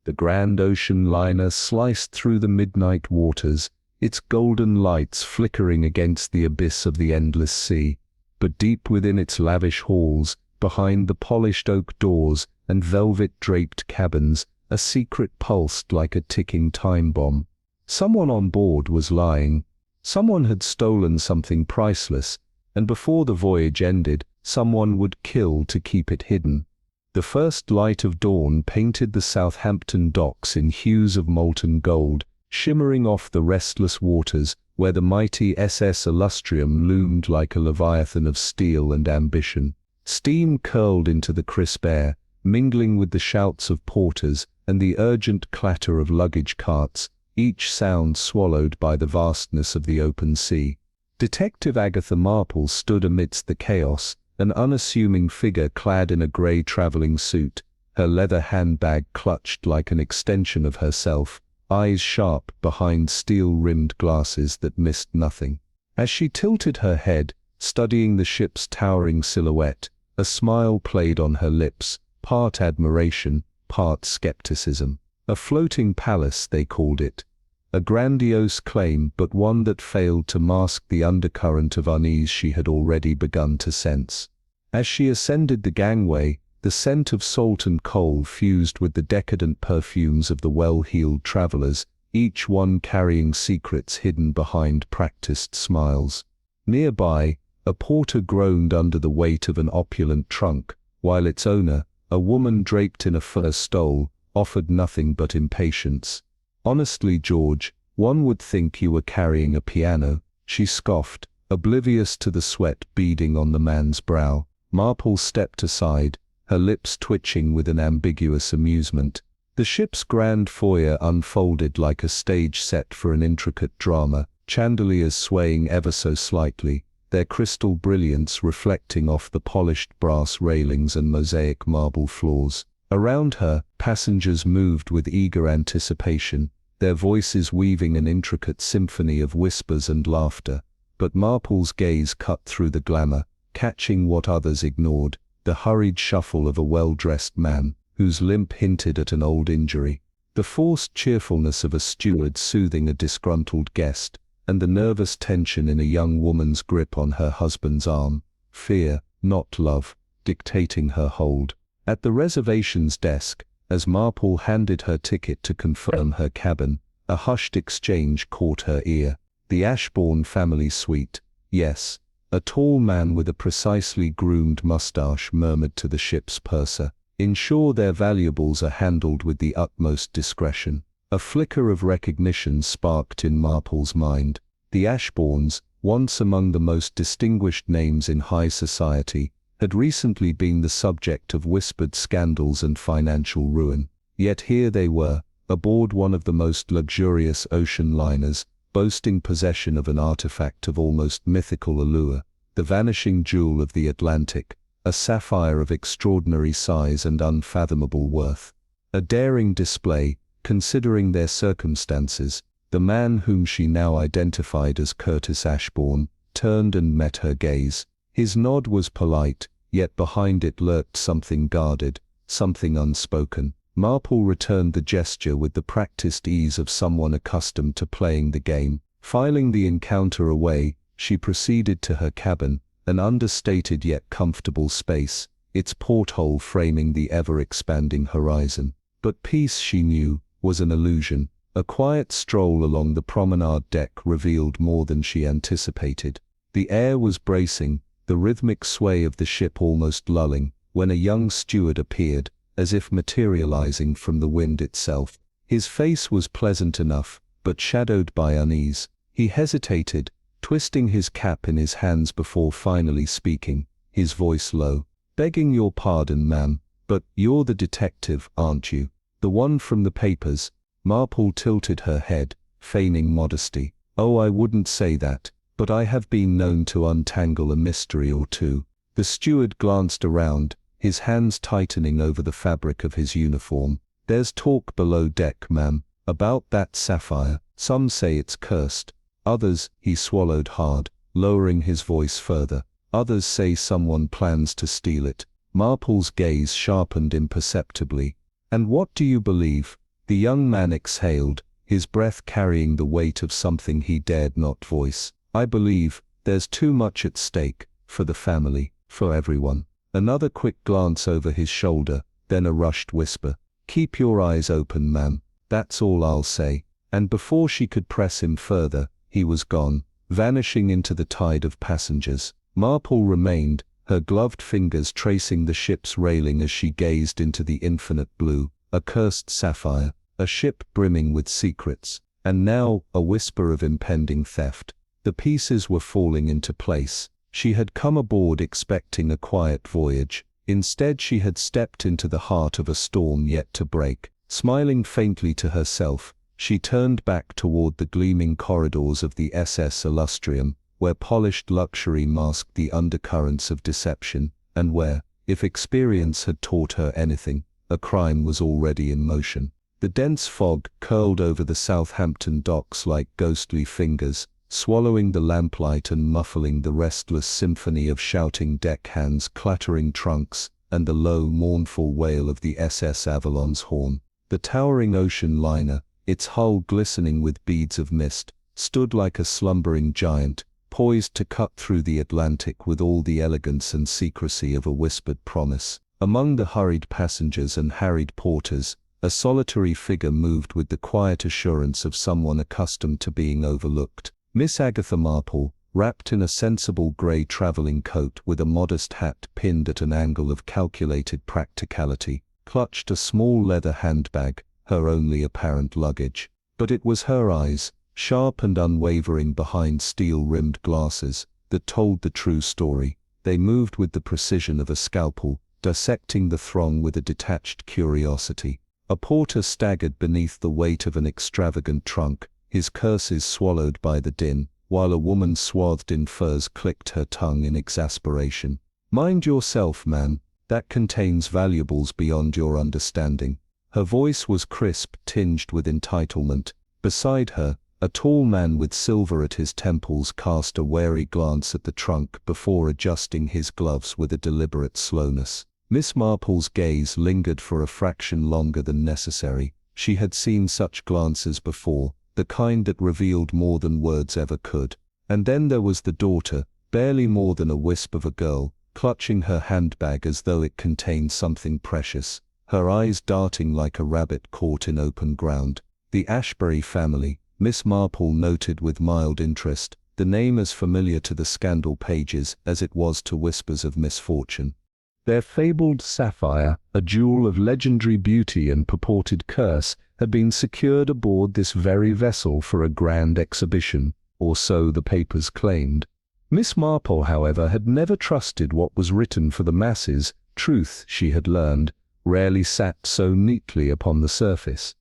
The grand ocean liner sliced through the midnight waters, its golden lights flickering against the abyss of the endless sea. But deep within its lavish halls, behind the polished oak doors and velvet-draped cabins, a secret pulsed like a ticking time bomb. Someone on board was lying. Someone had stolen something priceless, and before the voyage ended, someone would kill to keep it hidden. The first light of dawn painted the Southampton docks in hues of molten gold, shimmering off the restless waters where the mighty SS Illustrium loomed like a leviathan of steel and ambition. Steam curled into the crisp air, mingling with the shouts of porters and the urgent clatter of luggage carts, each sound swallowed by the vastness of the open sea. Detective Agatha Marple stood amidst the chaos, an unassuming figure clad in a grey travelling suit, her leather handbag clutched like an extension of herself, eyes sharp behind steel-rimmed glasses that missed nothing. As she tilted her head, studying the ship's towering silhouette, a smile played on her lips, part admiration, part skepticism. A floating palace, they called it. A grandiose claim, but one that failed to mask the undercurrent of unease she had already begun to sense. As she ascended the gangway, the scent of salt and coal fused with the decadent perfumes of the well-heeled travelers, each one carrying secrets hidden behind practiced smiles. Nearby, a porter groaned under the weight of an opulent trunk, while its owner, a woman draped in a fur stole, offered nothing but impatience. "Honestly, George, one would think you were carrying a piano," she scoffed, oblivious to the sweat beading on the man's brow. Marple stepped aside, her lips twitching with an ambiguous amusement. The ship's grand foyer unfolded like a stage set for an intricate drama, chandeliers swaying ever so slightly, their crystal brilliance reflecting off the polished brass railings and mosaic marble floors. Around her, passengers moved with eager anticipation, their voices weaving an intricate symphony of whispers and laughter. But Marple's gaze cut through the glamour, catching what others ignored, the hurried shuffle of a well-dressed man, whose limp hinted at an old injury, the forced cheerfulness of a steward soothing a disgruntled guest, and the nervous tension in a young woman's grip on her husband's arm, fear, not love, dictating her hold. At the reservations desk, as Marple handed her ticket to confirm her cabin, a hushed exchange caught her ear. The Ashbourne family suite, yes. A tall man with a precisely groomed mustache murmured to the ship's purser, "Ensure their valuables are handled with the utmost discretion." A flicker of recognition sparked in Marple's mind. The Ashbournes, once among the most distinguished names in high society, had recently been the subject of whispered scandals and financial ruin. Yet here they were, aboard one of the most luxurious ocean liners, boasting possession of an artifact of almost mythical allure, the vanishing jewel of the Atlantic, a sapphire of extraordinary size and unfathomable worth. A daring display, considering their circumstances. The man whom she now identified as Curtis Ashbourne turned and met her gaze. His nod was polite, yet behind it lurked something guarded, something unspoken. Marple returned the gesture with the practiced ease of someone accustomed to playing the game. Filing the encounter away, she proceeded to her cabin, an understated yet comfortable space, its porthole framing the ever-expanding horizon. But peace, she knew, was an illusion. A quiet stroll along the promenade deck revealed more than she anticipated. The air was bracing, the rhythmic sway of the ship almost lulling, when a young steward appeared, as if materializing from the wind itself. His face was pleasant enough, but shadowed by unease. He hesitated, twisting his cap in his hands before finally speaking, his voice low. "Begging your pardon, ma'am, but you're the detective, aren't you? The one from the papers?" Marple tilted her head, feigning modesty. "Oh, I wouldn't say that, but I have been known to untangle a mystery or two." The steward glanced around, his hands tightening over the fabric of his uniform. "There's talk below deck, ma'am, about that sapphire. Some say it's cursed. Others," he swallowed hard, lowering his voice further, "others say someone plans to steal it." Marple's gaze sharpened imperceptibly. "And what do you believe?" The young man exhaled, his breath carrying the weight of something he dared not voice. "I believe there's too much at stake, for the family, for everyone." Another quick glance over his shoulder, then a rushed whisper. "Keep your eyes open, ma'am. That's all I'll say." And before she could press him further, he was gone, vanishing into the tide of passengers. Marple remained, her gloved fingers tracing the ship's railing as she gazed into the infinite blue. A cursed sapphire, a ship brimming with secrets, and now a whisper of impending theft. The pieces were falling into place. She had come aboard expecting a quiet voyage. Instead she had stepped into the heart of a storm yet to break. Smiling faintly to herself, she turned back toward the gleaming corridors of the SS Illustrium, where polished luxury masked the undercurrents of deception, and where, if experience had taught her anything, a crime was already in motion. The dense fog curled over the Southampton docks like ghostly fingers, swallowing the lamplight and muffling the restless symphony of shouting deckhands, clattering trunks, and the low, mournful wail of the SS Avalon's horn. The towering ocean liner, its hull glistening with beads of mist, stood like a slumbering giant, poised to cut through the Atlantic with all the elegance and secrecy of a whispered promise. Among the hurried passengers and harried porters, a solitary figure moved with the quiet assurance of someone accustomed to being overlooked. Miss Agatha Marple, wrapped in a sensible grey travelling coat with a modest hat pinned at an angle of calculated practicality, clutched a small leather handbag, her only apparent luggage. But it was her eyes, sharp and unwavering behind steel-rimmed glasses, that told the true story. They moved with the precision of a scalpel, dissecting the throng with a detached curiosity. A porter staggered beneath the weight of an extravagant trunk, his curses swallowed by the din, while a woman swathed in furs clicked her tongue in exasperation. "Mind yourself, man, that contains valuables beyond your understanding." Her voice was crisp, tinged with entitlement. Beside her, a tall man with silver at his temples cast a wary glance at the trunk before adjusting his gloves with a deliberate slowness. Miss Marple's gaze lingered for a fraction longer than necessary. She had seen such glances before, the kind that revealed more than words ever could. And then there was the daughter, barely more than a wisp of a girl, clutching her handbag as though it contained something precious, her eyes darting like a rabbit caught in open ground. The Ashbury family, Miss Marple noted with mild interest, the name as familiar to the scandal pages as it was to whispers of misfortune. Their fabled sapphire, a jewel of legendary beauty and purported curse, had been secured aboard this very vessel for a grand exhibition, or so the papers claimed. Miss Marple, however, had never trusted what was written for the masses. Truth, she had learned, rarely sat so neatly upon the surface.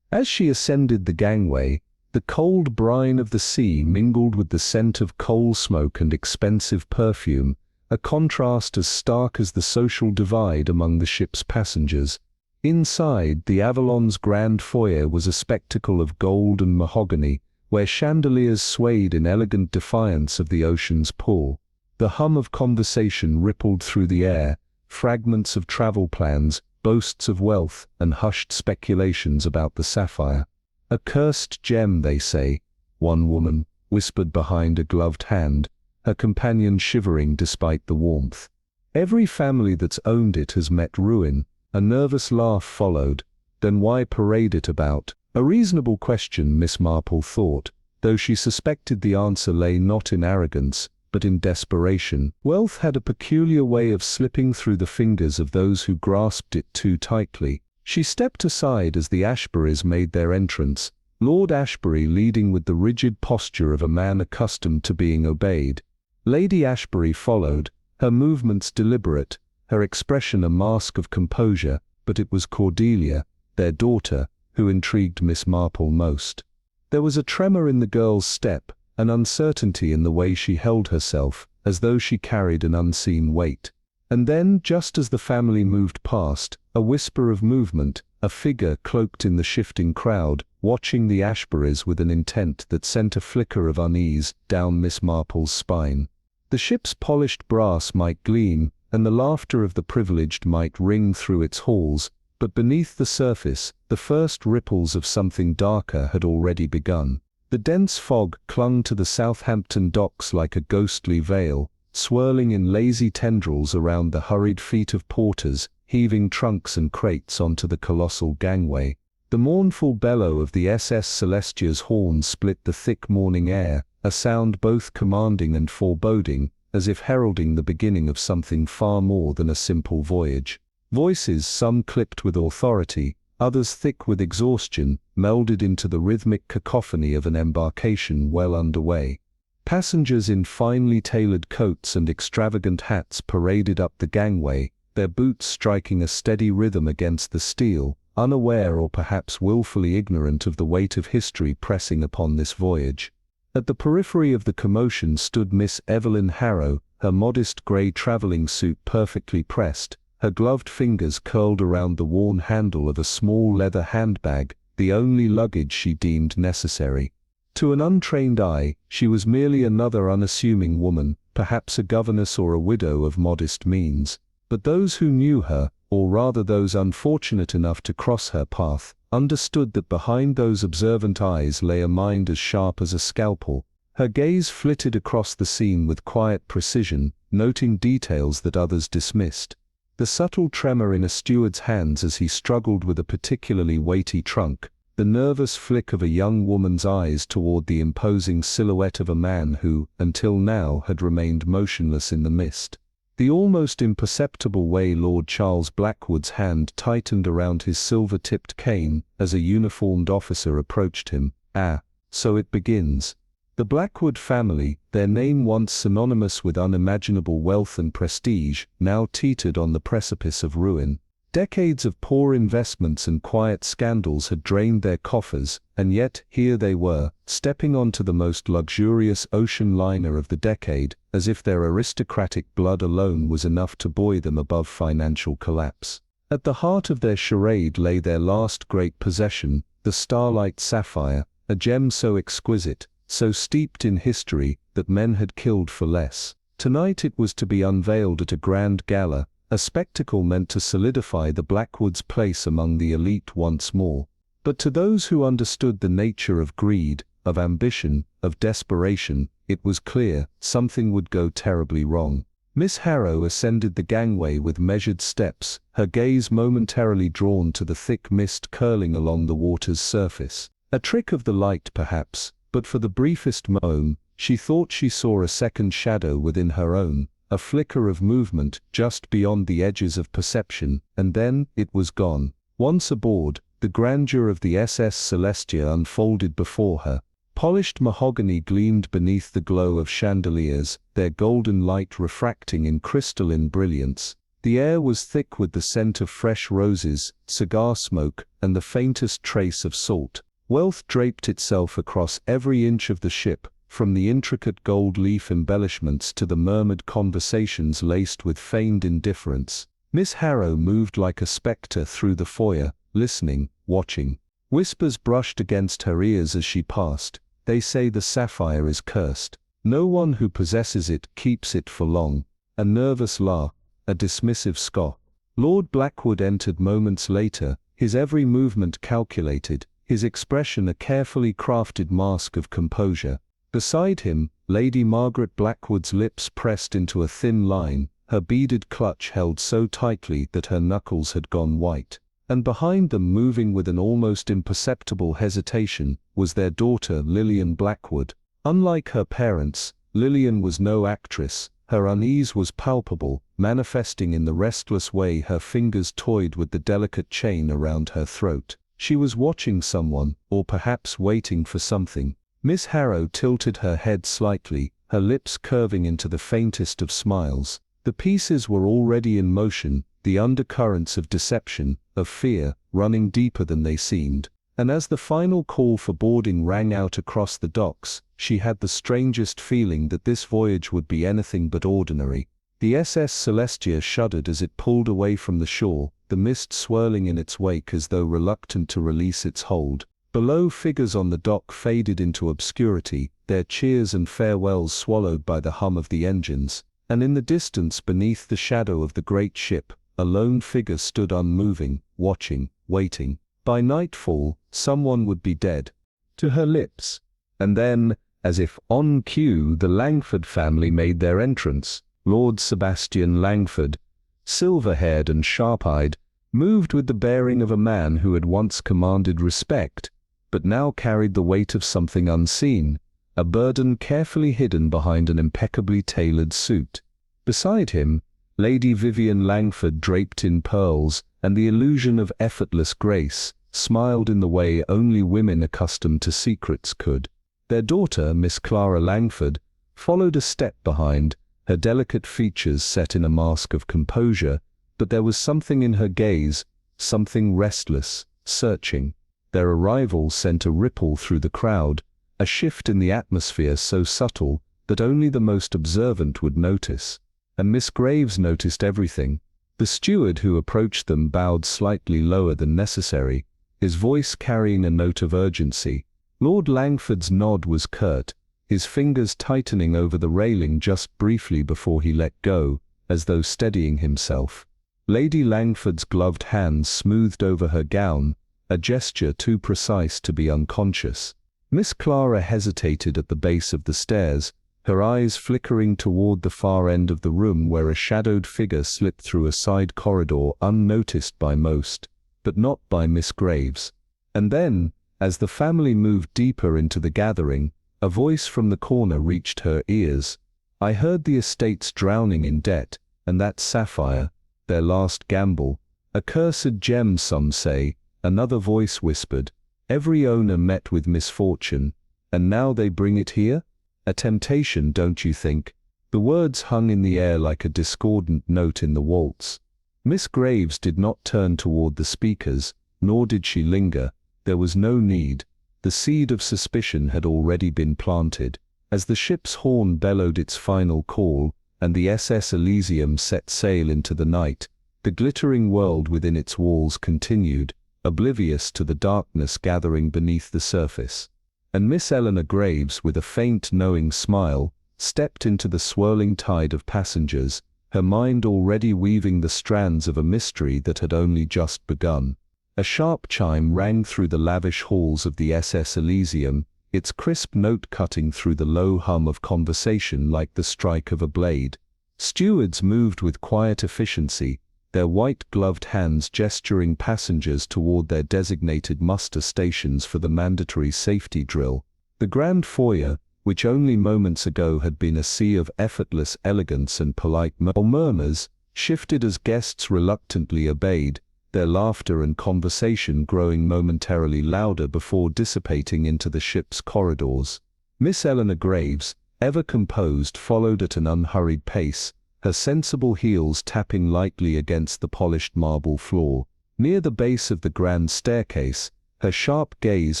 As she ascended the gangway, the cold brine of the sea mingled with the scent of coal smoke and expensive perfume, a contrast as stark as the social divide among the ship's passengers. Inside, the Avalon's grand foyer was a spectacle of gold and mahogany, where chandeliers swayed in elegant defiance of the ocean's pull. The hum of conversation rippled through the air, fragments of travel plans, boasts of wealth, and hushed speculations about the sapphire. "A cursed gem, they say," one woman whispered behind a gloved hand, her companion shivering despite the warmth. "Every family that's owned it has met ruin." A nervous laugh followed. "Then why parade it about?" A reasonable question, Miss Marple thought, though she suspected the answer lay not in arrogance, but in desperation. Wealth had a peculiar way of slipping through the fingers of those who grasped it too tightly. She stepped aside as the Ashburys made their entrance, Lord Ashbury leading with the rigid posture of a man accustomed to being obeyed. Lady Ashbury followed, her movements deliberate, her expression a mask of composure, but it was Cordelia, their daughter, who intrigued Miss Marple most. There was a tremor in the girl's step, an uncertainty in the way she held herself, as though she carried an unseen weight. And then, just as the family moved past, a whisper of movement, a figure cloaked in the shifting crowd, watching the Ashburys with an intent that sent a flicker of unease down Miss Marple's spine. The ship's polished brass might gleam, and the laughter of the privileged might ring through its halls, But beneath the surface, the first ripples of something darker had already begun. The dense fog clung to the Southampton docks like a ghostly veil, swirling in lazy tendrils around the hurried feet of porters, heaving trunks and crates onto the colossal gangway. The mournful bellow of the SS Celestia's horn split the thick morning air, a sound both commanding and foreboding, as if heralding the beginning of something far more than a simple voyage. Voices, some clipped with authority, others thick with exhaustion, melded into the rhythmic cacophony of an embarkation well underway. Passengers in finely tailored coats and extravagant hats paraded up the gangway, their boots striking a steady rhythm against the steel, unaware or perhaps willfully ignorant of the weight of history pressing upon this voyage. At the periphery of the commotion stood Miss Evelyn Harrow, her modest grey travelling suit perfectly pressed, her gloved fingers curled around the worn handle of a small leather handbag, the only luggage she deemed necessary. To an untrained eye, she was merely another unassuming woman, perhaps a governess or a widow of modest means. But those who knew her, or rather those unfortunate enough to cross her path, understood that behind those observant eyes lay a mind as sharp as a scalpel. Her gaze flitted across the scene with quiet precision, noting details that others dismissed. The subtle tremor in a steward's hands as he struggled with a particularly weighty trunk, the nervous flick of a young woman's eyes toward the imposing silhouette of a man who, until now, had remained motionless in the mist. The almost imperceptible way Lord Charles Blackwood's hand tightened around his silver-tipped cane as a uniformed officer approached him. Ah, so it begins. The Blackwood family, their name once synonymous with unimaginable wealth and prestige, now teetered on the precipice of ruin. Decades of poor investments and quiet scandals had drained their coffers, and yet here they were, stepping onto the most luxurious ocean liner of the decade, as if their aristocratic blood alone was enough to buoy them above financial collapse. At the heart of their charade lay their last great possession, the Starlight Sapphire, a gem so exquisite, so steeped in history, that men had killed for less. Tonight it was to be unveiled at a grand gala, a spectacle meant to solidify the Blackwoods' place among the elite once more. But to those who understood the nature of greed, of ambition, of desperation, it was clear something would go terribly wrong. Miss Harrow ascended the gangway with measured steps, her gaze momentarily drawn to the thick mist curling along the water's surface. A trick of the light perhaps, but for the briefest moment, she thought she saw a second shadow within her own, a flicker of movement just beyond the edges of perception, and then it was gone. Once aboard, the grandeur of the SS Celestia unfolded before her. Polished mahogany gleamed beneath the glow of chandeliers, their golden light refracting in crystalline brilliance. The air was thick with the scent of fresh roses, cigar smoke, and the faintest trace of salt. Wealth draped itself across every inch of the ship, from the intricate gold leaf embellishments to the murmured conversations laced with feigned indifference. Miss Harrow moved like a spectre through the foyer, listening, watching. Whispers brushed against her ears as she passed. They say the sapphire is cursed. No one who possesses it keeps it for long. A nervous laugh, a dismissive scoff. Lord Blackwood entered moments later, his every movement calculated, his expression a carefully crafted mask of composure. Beside him, Lady Margaret Blackwood's lips pressed into a thin line, her beaded clutch held so tightly that her knuckles had gone white. And behind them, moving with an almost imperceptible hesitation, was their daughter Lillian Blackwood. Unlike her parents, Lillian was no actress. Her unease was palpable, manifesting in the restless way her fingers toyed with the delicate chain around her throat. She was watching someone, or perhaps waiting for something. Miss Harrow tilted her head slightly, her lips curving into the faintest of smiles. The pieces were already in motion, the undercurrents of deception, of fear, running deeper than they seemed. And as the final call for boarding rang out across the docks, she had the strangest feeling that this voyage would be anything but ordinary. The SS Celestia shuddered as it pulled away from the shore, the mist swirling in its wake as though reluctant to release its hold. Below, figures on the dock faded into obscurity, their cheers and farewells swallowed by the hum of the engines. And in the distance beneath the shadow of the great ship, a lone figure stood unmoving, watching, waiting. By nightfall, someone would be dead. To her lips. And then, as if on cue, the Langford family made their entrance. Lord Sebastian Langford, silver-haired and sharp-eyed, moved with the bearing of a man who had once commanded respect, but now carried the weight of something unseen, a burden carefully hidden behind an impeccably tailored suit. Beside him, Lady Vivian Langford, draped in pearls and the illusion of effortless grace, smiled in the way only women accustomed to secrets could. Their daughter, Miss Clara Langford, followed a step behind, her delicate features set in a mask of composure, but there was something in her gaze, something restless, searching. Their arrival sent a ripple through the crowd, a shift in the atmosphere so subtle that only the most observant would notice. And Miss Graves noticed everything. The steward who approached them bowed slightly lower than necessary, his voice carrying a note of urgency. Lord Langford's nod was curt, his fingers tightening over the railing just briefly before he let go, as though steadying himself. Lady Langford's gloved hands smoothed over her gown, a gesture too precise to be unconscious. Miss Clara hesitated at the base of the stairs, her eyes flickering toward the far end of the room where a shadowed figure slipped through a side corridor unnoticed by most, but not by Miss Graves. And then, as the family moved deeper into the gathering, a voice from the corner reached her ears. "I heard the estate's drowning in debt, and that sapphire, their last gamble, a cursed gem some say," another voice whispered. "Every owner met with misfortune, and now they bring it here? A temptation, don't you think?" The words hung in the air like a discordant note in the waltz. Miss Graves did not turn toward the speakers, nor did she linger. There was no need. The seed of suspicion had already been planted. As the ship's horn bellowed its final call, and the SS Elysium set sail into the night, the glittering world within its walls continued, oblivious to the darkness gathering beneath the surface. And Miss Eleanor Graves, with a faint knowing smile, stepped into the swirling tide of passengers, her mind already weaving the strands of a mystery that had only just begun. A sharp chime rang through the lavish halls of the SS Elysium, its crisp note cutting through the low hum of conversation like the strike of a blade. Stewards moved with quiet efficiency, their white-gloved hands gesturing passengers toward their designated muster stations for the mandatory safety drill. The grand foyer, which only moments ago had been a sea of effortless elegance and polite murmurs, shifted as guests reluctantly obeyed, their laughter and conversation growing momentarily louder before dissipating into the ship's corridors. Miss Eleanor Graves, ever composed, followed at an unhurried pace, her sensible heels tapping lightly against the polished marble floor. Near the base of the grand staircase, her sharp gaze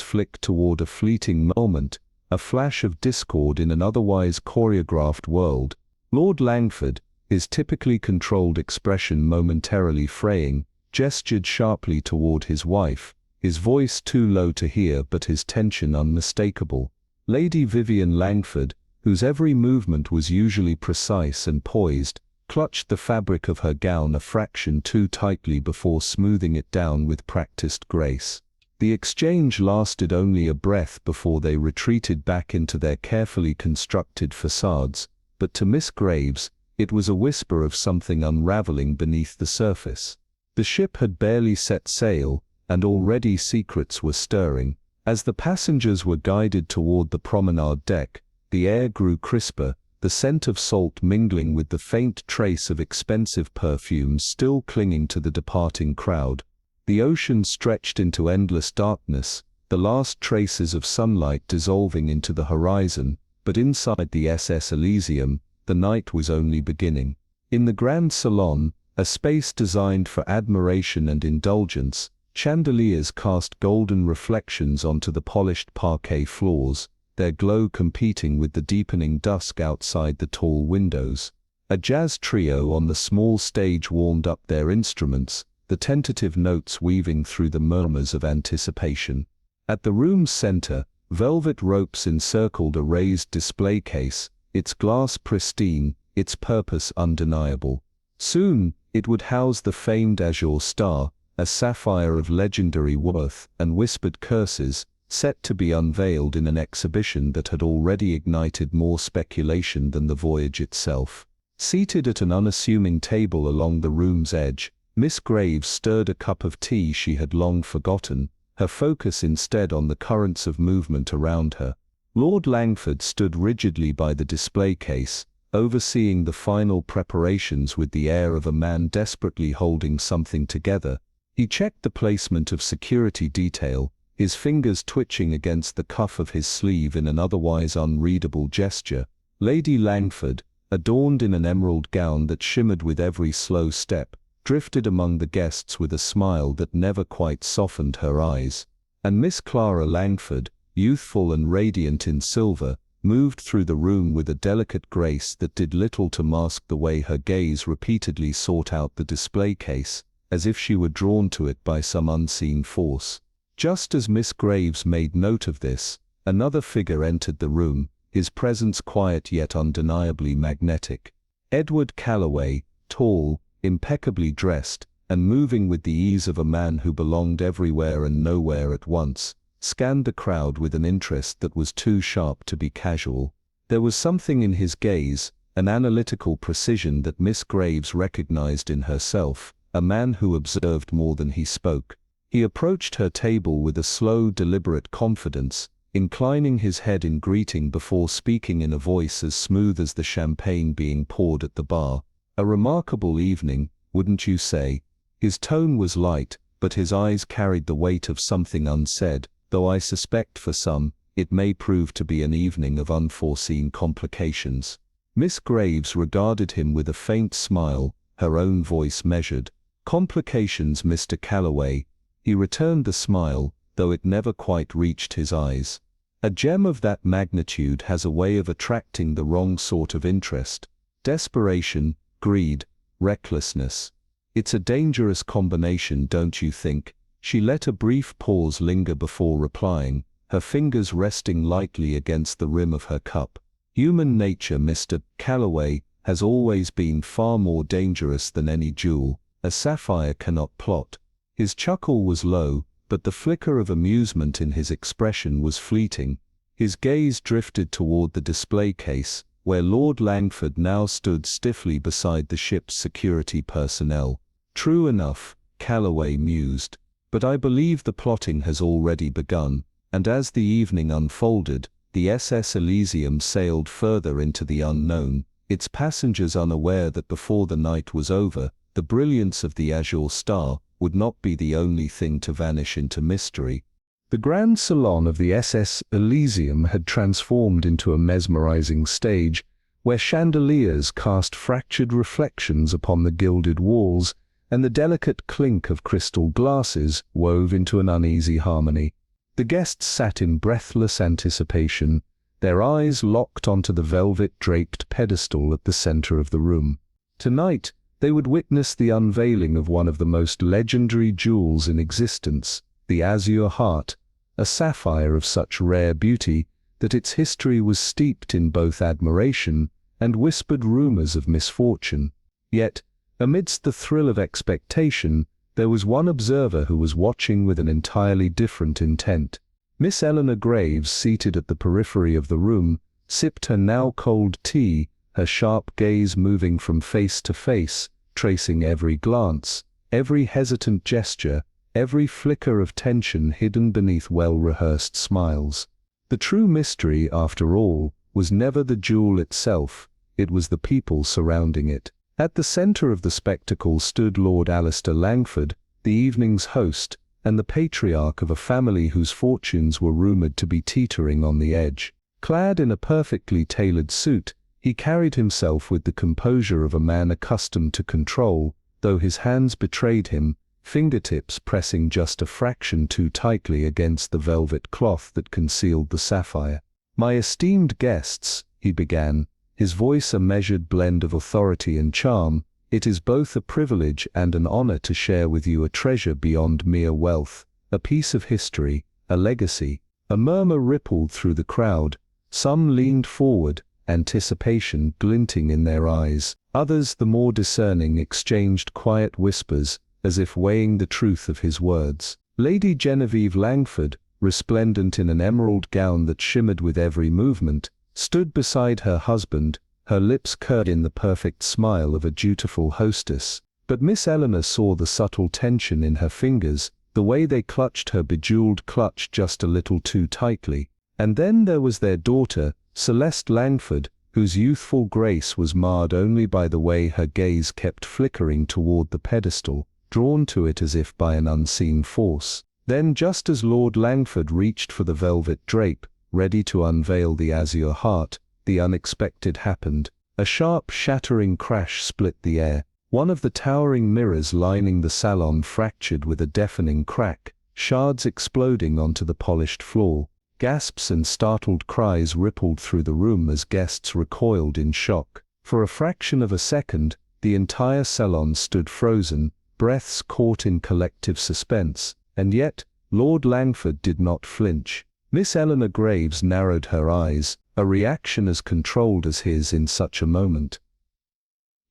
flicked toward a fleeting moment, a flash of discord in an otherwise choreographed world. Lord Langford, his typically controlled expression momentarily fraying, gestured sharply toward his wife, his voice too low to hear but his tension unmistakable. Lady Vivian Langford, whose every movement was usually precise and poised, clutched the fabric of her gown a fraction too tightly before smoothing it down with practiced grace. The exchange lasted only a breath before they retreated back into their carefully constructed facades, but to Miss Graves, it was a whisper of something unraveling beneath the surface. The ship had barely set sail, and already secrets were stirring. As the passengers were guided toward the promenade deck, the air grew crisper, the scent of salt mingling with the faint trace of expensive perfumes still clinging to the departing crowd. The ocean stretched into endless darkness, the last traces of sunlight dissolving into the horizon, but inside the SS Elysium, the night was only beginning. In the grand salon, a space designed for admiration and indulgence, chandeliers cast golden reflections onto the polished parquet floors, their glow competing with the deepening dusk outside the tall windows. A jazz trio on the small stage warmed up their instruments, the tentative notes weaving through the murmurs of anticipation. At the room's center, velvet ropes encircled a raised display case, its glass pristine, its purpose undeniable. Soon, It would house the famed azure star, a sapphire of legendary worth, and whispered curses, set to be unveiled in an exhibition that had already ignited more speculation than the voyage itself. Seated at an unassuming table along the room's edge, Miss Graves stirred a cup of tea she had long forgotten, her focus instead on the currents of movement around her. Lord Langford stood rigidly by the display case, overseeing the final preparations with the air of a man desperately holding something together. He checked the placement of security detail, his fingers twitching against the cuff of his sleeve in an otherwise unreadable gesture. Lady Langford, adorned in an emerald gown that shimmered with every slow step, drifted among the guests with a smile that never quite softened her eyes. And Miss Clara Langford, youthful and radiant in silver, moved through the room with a delicate grace that did little to mask the way her gaze repeatedly sought out the display case, as if she were drawn to it by some unseen force. Just as Miss Graves made note of this, another figure entered the room, his presence quiet yet undeniably magnetic. Edward Calloway, tall, impeccably dressed, and moving with the ease of a man who belonged everywhere and nowhere at once, scanned the crowd with an interest that was too sharp to be casual. There was something in his gaze, an analytical precision that Miss Graves recognized in herself, a man who observed more than he spoke. He approached her table with a slow, deliberate confidence, inclining his head in greeting before speaking in a voice as smooth as the champagne being poured at the bar. "A remarkable evening, wouldn't you say?" His tone was light, but his eyes carried the weight of something unsaid, though I suspect for some, it may prove to be an evening of unforeseen complications. Miss Graves regarded him with a faint smile, her own voice measured. "Complications, Mr. Calloway." He returned the smile, though it never quite reached his eyes. A gem of that magnitude has a way of attracting the wrong sort of interest. Desperation, greed, recklessness. It's a dangerous combination, don't you think? She let a brief pause linger before replying, her fingers resting lightly against the rim of her cup. "Human nature, Mr. Calloway, has always been far more dangerous than any jewel. A sapphire cannot plot." His chuckle was low, but the flicker of amusement in his expression was fleeting. His gaze drifted toward the display case, where Lord Langford now stood stiffly beside the ship's security personnel. "True enough," Calloway mused. "But I believe the plotting has already begun," and as the evening unfolded, the SS Elysium sailed further into the unknown, its passengers unaware that before the night was over, the brilliance of the azure star would not be the only thing to vanish into mystery. The grand salon of the SS Elysium had transformed into a mesmerizing stage, where chandeliers cast fractured reflections upon the gilded walls, and the delicate clink of crystal glasses wove into an uneasy harmony. The guests sat in breathless anticipation, their eyes locked onto the velvet-draped pedestal at the center of the room. Tonight, they would witness the unveiling of one of the most legendary jewels in existence, the Azure Heart, a sapphire of such rare beauty that its history was steeped in both admiration and whispered rumors of misfortune. Yet, amidst the thrill of expectation, there was one observer who was watching with an entirely different intent. Miss Eleanor Graves, seated at the periphery of the room, sipped her now cold tea, her sharp gaze moving from face to face, tracing every glance, every hesitant gesture, every flicker of tension hidden beneath well-rehearsed smiles. The true mystery, after all, was never the jewel itself, it was the people surrounding it. At the center of the spectacle stood Lord Alistair Langford, the evening's host, and the patriarch of a family whose fortunes were rumored to be teetering on the edge. Clad in a perfectly tailored suit, he carried himself with the composure of a man accustomed to control, though his hands betrayed him, fingertips pressing just a fraction too tightly against the velvet cloth that concealed the sapphire. "My esteemed guests," he began, his voice a measured blend of authority and charm, "it is both a privilege and an honor to share with you a treasure beyond mere wealth, a piece of history, a legacy." A murmur rippled through the crowd, some leaned forward, anticipation glinting in their eyes, Others, the more discerning, exchanged quiet whispers, as if weighing the truth of his words. Lady Genevieve Langford, resplendent in an emerald gown that shimmered with every movement, stood beside her husband, her lips curved in the perfect smile of a dutiful hostess. But Miss Eleanor saw the subtle tension in her fingers, the way they clutched her bejeweled clutch just a little too tightly. And then there was their daughter, Celeste Langford, whose youthful grace was marred only by the way her gaze kept flickering toward the pedestal, drawn to it as if by an unseen force. Then, just as Lord Langford reached for the velvet drape, ready to unveil the azure heart, the unexpected happened. A sharp, shattering crash split the air. One of the towering mirrors lining the salon fractured with a deafening crack, shards exploding onto the polished floor. Gasps and startled cries rippled through the room as guests recoiled in shock. For a fraction of a second, the entire salon stood frozen, breaths caught in collective suspense, and yet, Lord Langford did not flinch. Miss Eleanor Graves narrowed her eyes, a reaction as controlled as his in such a moment.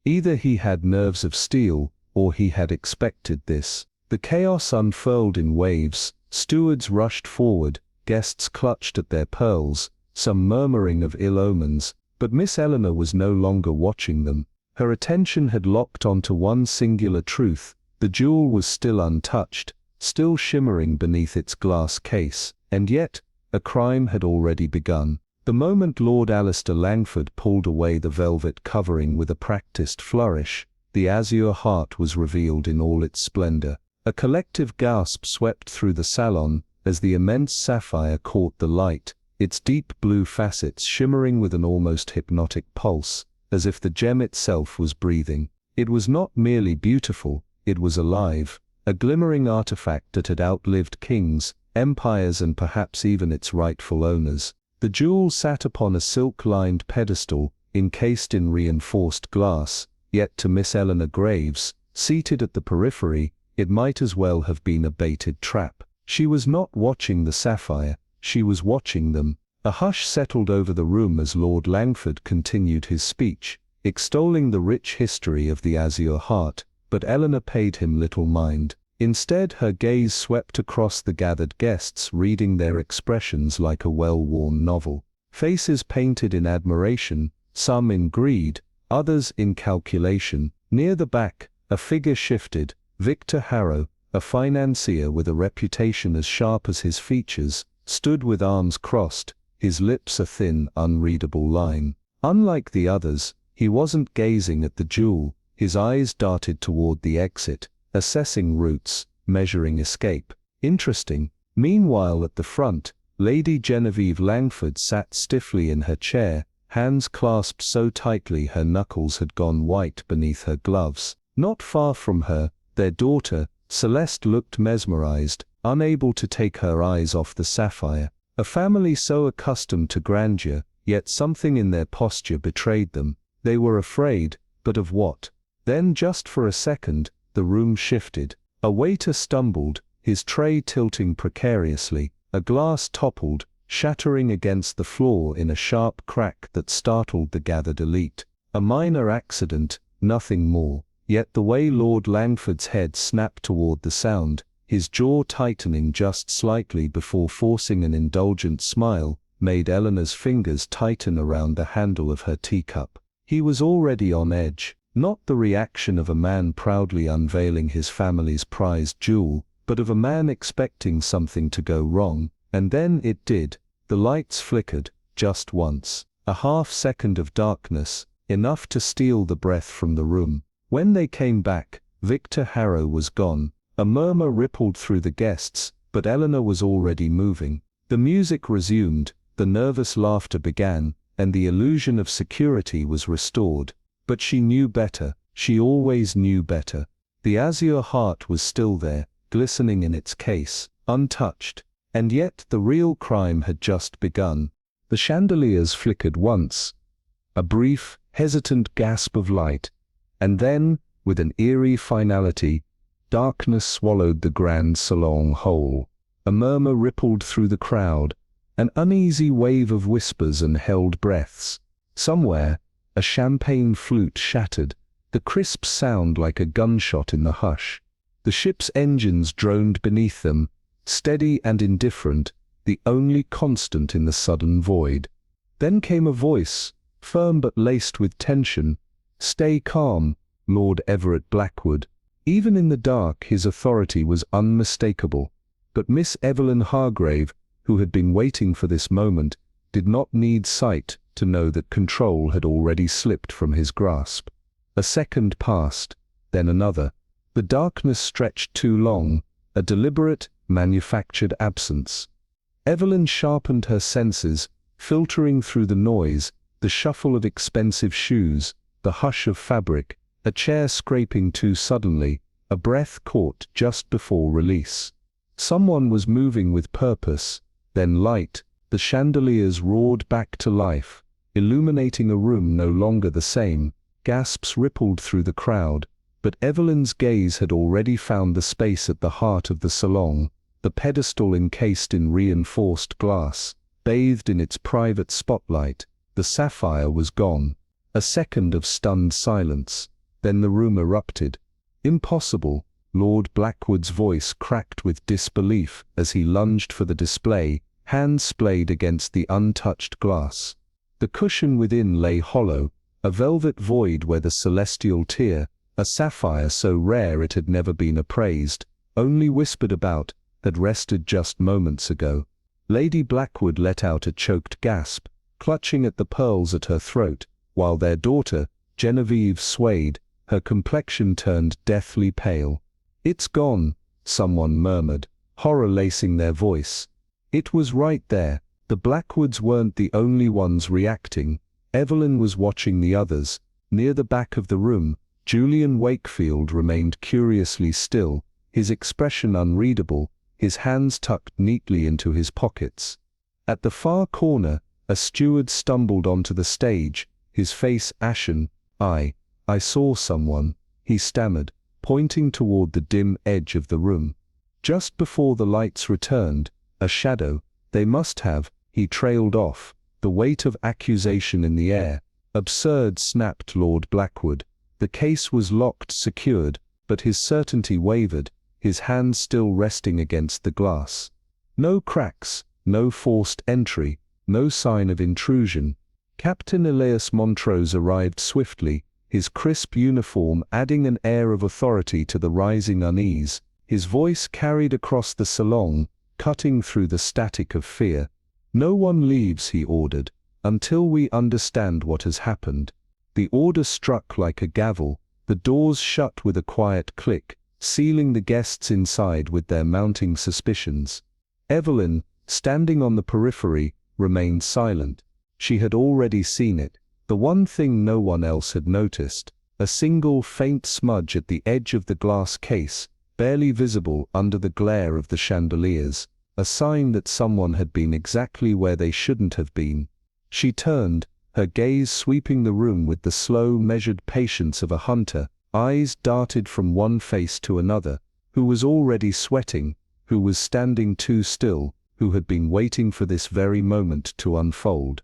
Either he had nerves of steel, or he had expected this. The chaos unfurled in waves, stewards rushed forward, guests clutched at their pearls, some murmuring of ill omens, but Miss Eleanor was no longer watching them. Her attention had locked onto one singular truth: the jewel was still untouched, still shimmering beneath its glass case, and yet, a crime had already begun. The moment Lord Alistair Langford pulled away the velvet covering with a practiced flourish, the azure heart was revealed in all its splendor. A collective gasp swept through the salon as the immense sapphire caught the light, its deep blue facets shimmering with an almost hypnotic pulse, as if the gem itself was breathing. It was not merely beautiful, it was alive, a glimmering artifact that had outlived kings, empires, and perhaps even its rightful owners. The jewel sat upon a silk-lined pedestal, encased in reinforced glass, yet to Miss Eleanor Graves, seated at the periphery, it might as well have been a baited trap. She was not watching the sapphire, she was watching them. A hush settled over the room as Lord Langford continued his speech, extolling the rich history of the azure heart, but Eleanor paid him little mind. Instead, her gaze swept across the gathered guests, reading their expressions like a well-worn novel. Faces painted in admiration, some in greed, others in calculation. Near the back, a figure shifted. Victor Harrow, a financier with a reputation as sharp as his features, stood with arms crossed, his lips a thin, unreadable line. Unlike the others, he wasn't gazing at the jewel, his eyes darted toward the exit, assessing routes, measuring escape. Interesting. Meanwhile, at the front, Lady Genevieve Langford sat stiffly in her chair, hands clasped so tightly her knuckles had gone white beneath her gloves. Not far from her, their daughter, Celeste, looked mesmerized, unable to take her eyes off the sapphire. A family so accustomed to grandeur, yet something in their posture betrayed them. They were afraid, but of what? Then, just for a second, the room shifted. A waiter stumbled, his tray tilting precariously. A glass toppled, shattering against the floor in a sharp crack that startled the gathered elite. A minor accident, nothing more. Yet the way Lord Langford's head snapped toward the sound, his jaw tightening just slightly before forcing an indulgent smile, made Eleanor's fingers tighten around the handle of her teacup. He was already on edge. Not the reaction of a man proudly unveiling his family's prized jewel, but of a man expecting something to go wrong, and then it did. The lights flickered, just once. A half-second of darkness, enough to steal the breath from the room. When they came back, Victor Harrow was gone. A murmur rippled through the guests, but Eleanor was already moving. The music resumed, the nervous laughter began, and the illusion of security was restored. But she knew better, she always knew better. The azure heart was still there, glistening in its case, untouched. And yet the real crime had just begun. The chandeliers flickered once. A brief, hesitant gasp of light. And then, with an eerie finality, darkness swallowed the grand salon whole. A murmur rippled through the crowd, an uneasy wave of whispers and held breaths. Somewhere, A champagne flute shattered, the crisp sound like a gunshot in the hush. The ship's engines droned beneath them, steady and indifferent, the only constant in the sudden void. Then came a voice, firm but laced with tension. "Stay calm, Lord Everett Blackwood." Even in the dark his authority was unmistakable. But Miss Evelyn Hargrave, who had been waiting for this moment, did not need sight to know that control had already slipped from his grasp. A second passed, then another. The darkness stretched too long, a deliberate, manufactured absence. Evelyn sharpened her senses, filtering through the noise, the shuffle of expensive shoes, the hush of fabric, a chair scraping too suddenly, a breath caught just before release. Someone was moving with purpose, then light, the chandeliers roared back to life, illuminating a room no longer the same. Gasps rippled through the crowd, but Evelyn's gaze had already found the space at the heart of the salon, the pedestal encased in reinforced glass, bathed in its private spotlight. The sapphire was gone. A second of stunned silence, then the room erupted. "Impossible," Lord Blackwood's voice cracked with disbelief as he lunged for the display, hands splayed against the untouched glass. The cushion within lay hollow, a velvet void where the celestial tear, a sapphire so rare it had never been appraised, only whispered about, had rested just moments ago. Lady Blackwood let out a choked gasp, clutching at the pearls at her throat, while their daughter, Genevieve, swayed, her complexion turned deathly pale. "It's gone," someone murmured, horror lacing their voice. It was right there. The Blackwoods weren't the only ones reacting. Evelyn was watching the others. Near the back of the room, Julian Wakefield remained curiously still, his expression unreadable, his hands tucked neatly into his pockets. At the far corner, a steward stumbled onto the stage, his face ashen. I saw someone," he stammered, pointing toward the dim edge of the room. Just before the lights returned, a shadow. "They must have," he trailed off, the weight of accusation in the air. "Absurd," snapped Lord Blackwood. The case was locked, secured, but his certainty wavered, his hand still resting against the glass. No cracks, no forced entry, no sign of intrusion. Captain Elias Montrose arrived swiftly, his crisp uniform adding an air of authority to the rising unease. His voice carried across the salon, cutting through the static of fear. "No one leaves," he ordered, "until we understand what has happened." The order struck like a gavel, the doors shut with a quiet click, sealing the guests inside with their mounting suspicions. Evelyn, standing on the periphery, remained silent. She had already seen it, the one thing no one else had noticed, a single faint smudge at the edge of the glass case, barely visible under the glare of the chandeliers, a sign that someone had been exactly where they shouldn't have been. She turned, her gaze sweeping the room with the slow, measured patience of a hunter. Eyes darted from one face to another. Who was already sweating, who was standing too still, who had been waiting for this very moment to unfold.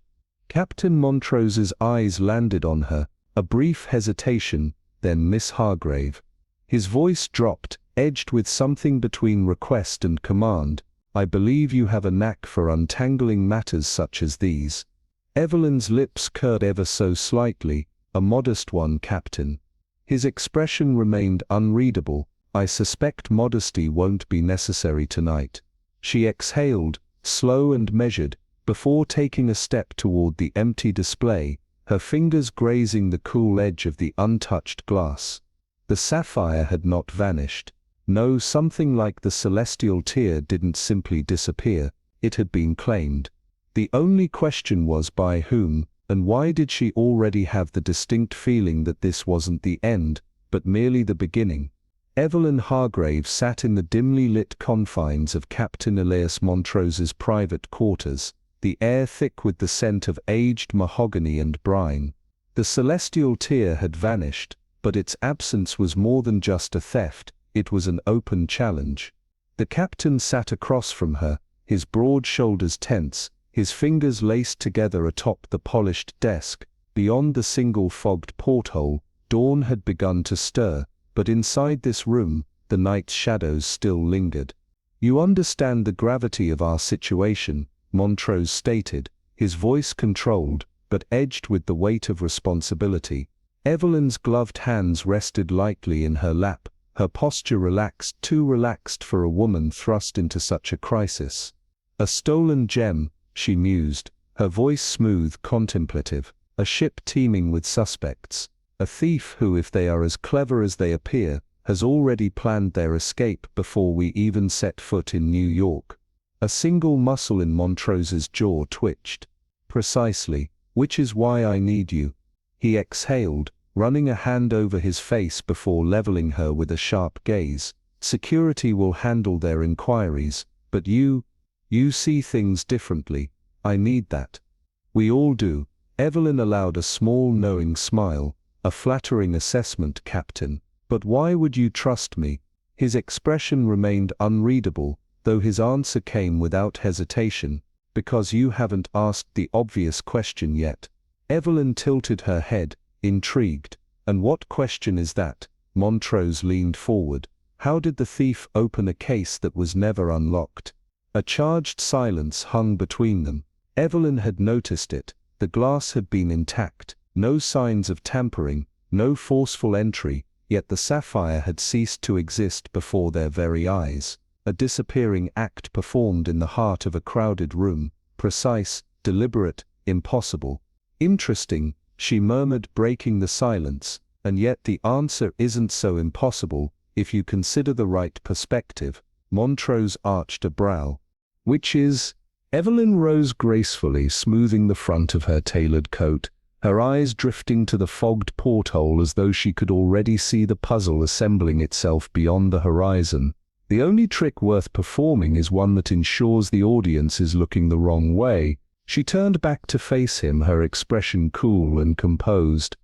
Captain Montrose's eyes landed on her, a brief hesitation, then Miss Hargrave. His voice dropped, edged with something between request and command. "I believe you have a knack for untangling matters such as these." Evelyn's lips curled ever so slightly. "A modest one, Captain." His expression remained unreadable. "I suspect modesty won't be necessary tonight." She exhaled, slow and measured, before taking a step toward the empty display, her fingers grazing the cool edge of the untouched glass. The sapphire had not vanished. No, something like the celestial tear didn't simply disappear, it had been claimed. The only question was by whom, and why did she already have the distinct feeling that this wasn't the end, but merely the beginning? Evelyn Hargrave sat in the dimly lit confines of Captain Elias Montrose's private quarters, the air thick with the scent of aged mahogany and brine. The celestial tear had vanished, but its absence was more than just a theft, it was an open challenge. The captain sat across from her, his broad shoulders tense, his fingers laced together atop the polished desk, Beyond the single fogged porthole, dawn had begun to stir, but inside this room, the night's shadows still lingered. "You understand the gravity of our situation," Montrose stated, his voice controlled, but edged with the weight of responsibility. Evelyn's gloved hands rested lightly in her lap, her posture relaxed, too relaxed for a woman thrust into such a crisis. "A stolen gem," she mused, her voice smooth, contemplative. "A ship teeming with suspects. A thief who, if they are as clever as they appear, has already planned their escape before we even set foot in New York." A single muscle in Montrose's jaw twitched. "Precisely, which is why I need you," he exhaled, running a hand over his face before leveling her with a sharp gaze. "Security will handle their inquiries, but you see things differently. I need that." "We all do." Evelyn allowed a small knowing smile. "A flattering assessment, Captain. But why would you trust me?" His expression remained unreadable, though his answer came without hesitation. "Because you haven't asked the obvious question yet." Evelyn tilted her head, intrigued. "And what question is that?" Montrose leaned forward. "How did the thief open a case that was never unlocked?" A charged silence hung between them. Evelyn had noticed it. The glass had been intact, no signs of tampering, no forceful entry, yet the sapphire had ceased to exist before their very eyes. A disappearing act performed in the heart of a crowded room, precise, deliberate, impossible. "Interesting," she murmured, breaking the silence, "and yet the answer isn't so impossible, if you consider the right perspective." Montrose arched a brow. "Which is?" Evelyn rose gracefully, smoothing the front of her tailored coat, her eyes drifting to the fogged porthole as though she could already see the puzzle assembling itself beyond the horizon. "The only trick worth performing is one that ensures the audience is looking the wrong way." She turned back to face him, her expression cool and composed.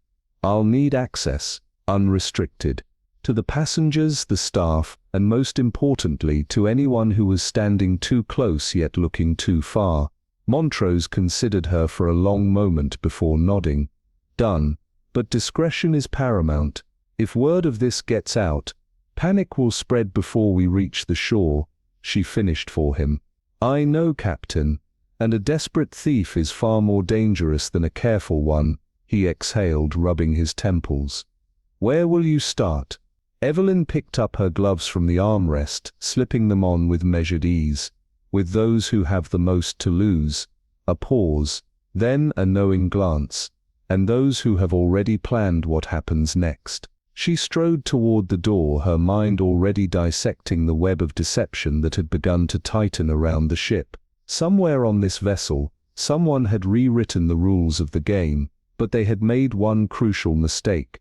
"I'll need access, unrestricted, to the passengers, the staff, and most importantly to anyone who was standing too close yet looking too far." Montrose considered her for a long moment before nodding. "Done. But discretion is paramount. If word of this gets out, panic will spread before we reach the shore." She finished for him. "I know, Captain. And a desperate thief is far more dangerous than a careful one," he exhaled, rubbing his temples. "Where will you start?" Evelyn picked up her gloves from the armrest, slipping them on with measured ease. "With those who have the most to lose." A pause, then a knowing glance. "And those who have already planned what happens next." She strode toward the door, her mind already dissecting the web of deception that had begun to tighten around the ship. Somewhere on this vessel, someone had rewritten the rules of the game, but they had made one crucial mistake.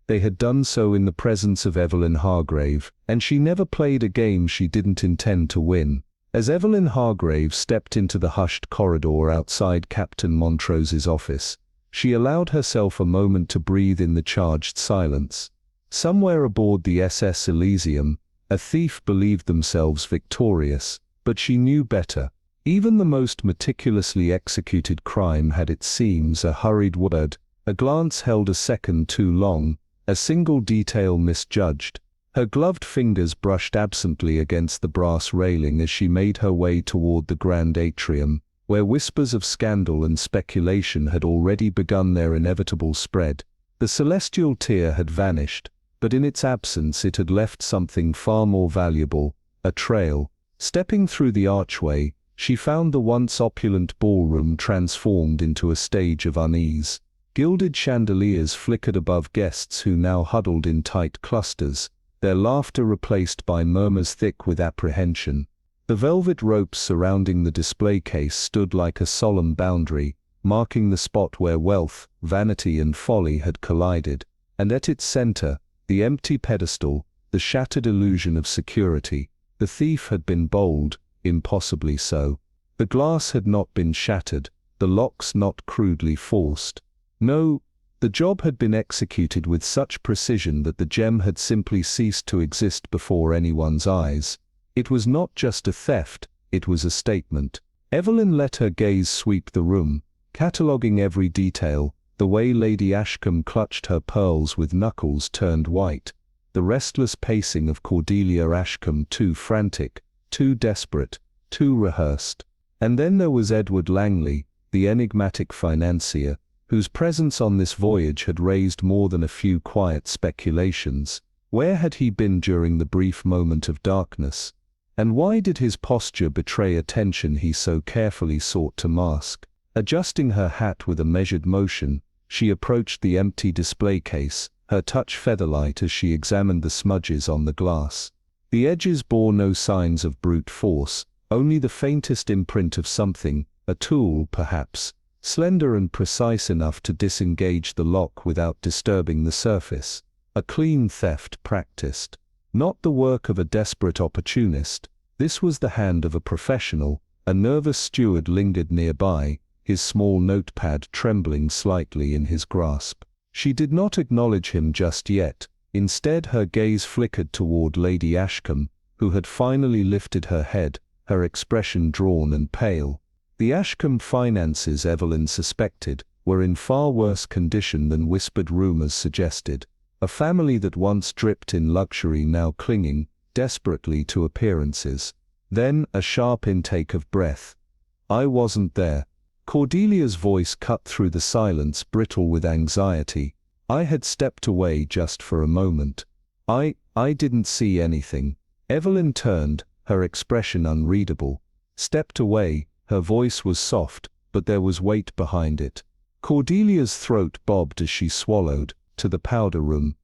They had done so in the presence of Evelyn Hargrave, and she never played a game she didn't intend to win. As Evelyn Hargrave stepped into the hushed corridor outside Captain Montrose's office, she allowed herself a moment to breathe in the charged silence. Somewhere aboard the SS Elysium, a thief believed themselves victorious, but she knew better. Even the most meticulously executed crime had its seams, a hurried word, a glance held a second too long, a single detail misjudged. Her gloved fingers brushed absently against the brass railing as she made her way toward the grand atrium, where whispers of scandal and speculation had already begun their inevitable spread. The celestial tear had vanished, but in its absence it had left something far more valuable, a trail. Stepping through the archway, she found the once opulent ballroom transformed into a stage of unease. Gilded chandeliers flickered above guests who now huddled in tight clusters, their laughter replaced by murmurs thick with apprehension. The velvet ropes surrounding the display case stood like a solemn boundary, marking the spot where wealth, vanity and folly had collided, and at its center, the empty pedestal, the shattered illusion of security. The thief had been bold, impossibly so. The glass had not been shattered, the locks not crudely forced. No, the job had been executed with such precision that the gem had simply ceased to exist before anyone's eyes. It was not just a theft, it was a statement. Evelyn let her gaze sweep the room, cataloguing every detail, the way Lady Ashcombe clutched her pearls with knuckles turned white, the restless pacing of Cordelia Ashcombe, too frantic, too desperate, too rehearsed. And then there was Edward Langley, the enigmatic financier, whose presence on this voyage had raised more than a few quiet speculations. Where had he been during the brief moment of darkness? And why did his posture betray a tension he so carefully sought to mask? Adjusting her hat with a measured motion, she approached the empty display case, her touch featherlight as she examined the smudges on the glass. The edges bore no signs of brute force, only the faintest imprint of something, a tool perhaps, slender and precise enough to disengage the lock without disturbing the surface. A clean theft practiced. Not the work of a desperate opportunist. This was the hand of a professional. A nervous steward lingered nearby, his small notepad trembling slightly in his grasp. She did not acknowledge him just yet. Instead, her gaze flickered toward Lady Ashcombe, who had finally lifted her head, her expression drawn and pale. The Ashcombe finances, Evelyn suspected, were in far worse condition than whispered rumors suggested. A family that once dripped in luxury now clinging desperately to appearances. Then a sharp intake of breath. "I wasn't there." Cordelia's voice cut through the silence, brittle with anxiety. "I had stepped away just for a moment. I didn't see anything." Evelyn turned, her expression unreadable. Stepped away, her voice was soft, but there was weight behind it. Cordelia's throat bobbed as she swallowed. "To the powder room."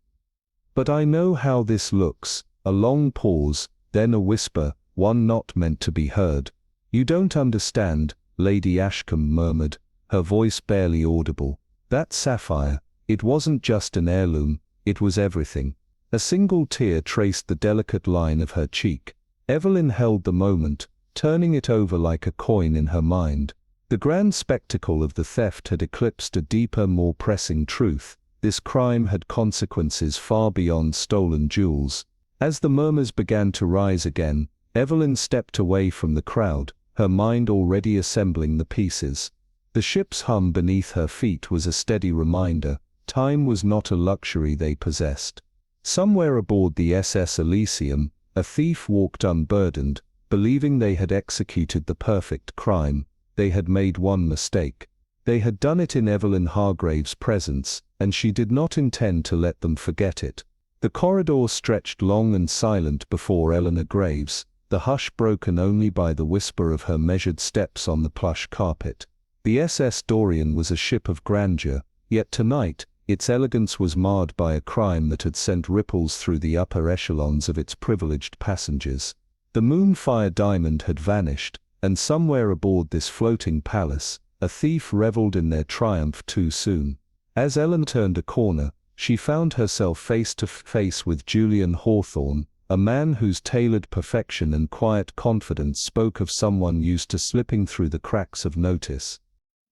"But I know how this looks." A long pause, then a whisper, one not meant to be heard. "You don't understand," Lady Ashcombe murmured, her voice barely audible. "That sapphire, it wasn't just an heirloom, it was everything." A single tear traced the delicate line of her cheek. Evelyn held the moment, turning it over like a coin in her mind. The grand spectacle of the theft had eclipsed a deeper, more pressing truth. This crime had consequences far beyond stolen jewels. As the murmurs began to rise again, Evelyn stepped away from the crowd, her mind already assembling the pieces. The ship's hum beneath her feet was a steady reminder. Time was not a luxury they possessed. Somewhere aboard the SS Elysium, a thief walked unburdened, believing they had executed the perfect crime. They had made one mistake. They had done it in Evelyn Hargrave's presence, and she did not intend to let them forget it. The corridor stretched long and silent before Eleanor Graves, the hush broken only by the whisper of her measured steps on the plush carpet. The SS Dorian was a ship of grandeur, yet tonight, its elegance was marred by a crime that had sent ripples through the upper echelons of its privileged passengers. The Moonfire diamond had vanished, and somewhere aboard this floating palace, a thief reveled in their triumph too soon. As Ellen turned a corner, she found herself face to face with Julian Hawthorne, a man whose tailored perfection and quiet confidence spoke of someone used to slipping through the cracks of notice.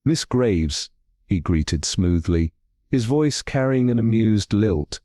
"Miss Graves," he greeted smoothly, his voice carrying an amused lilt.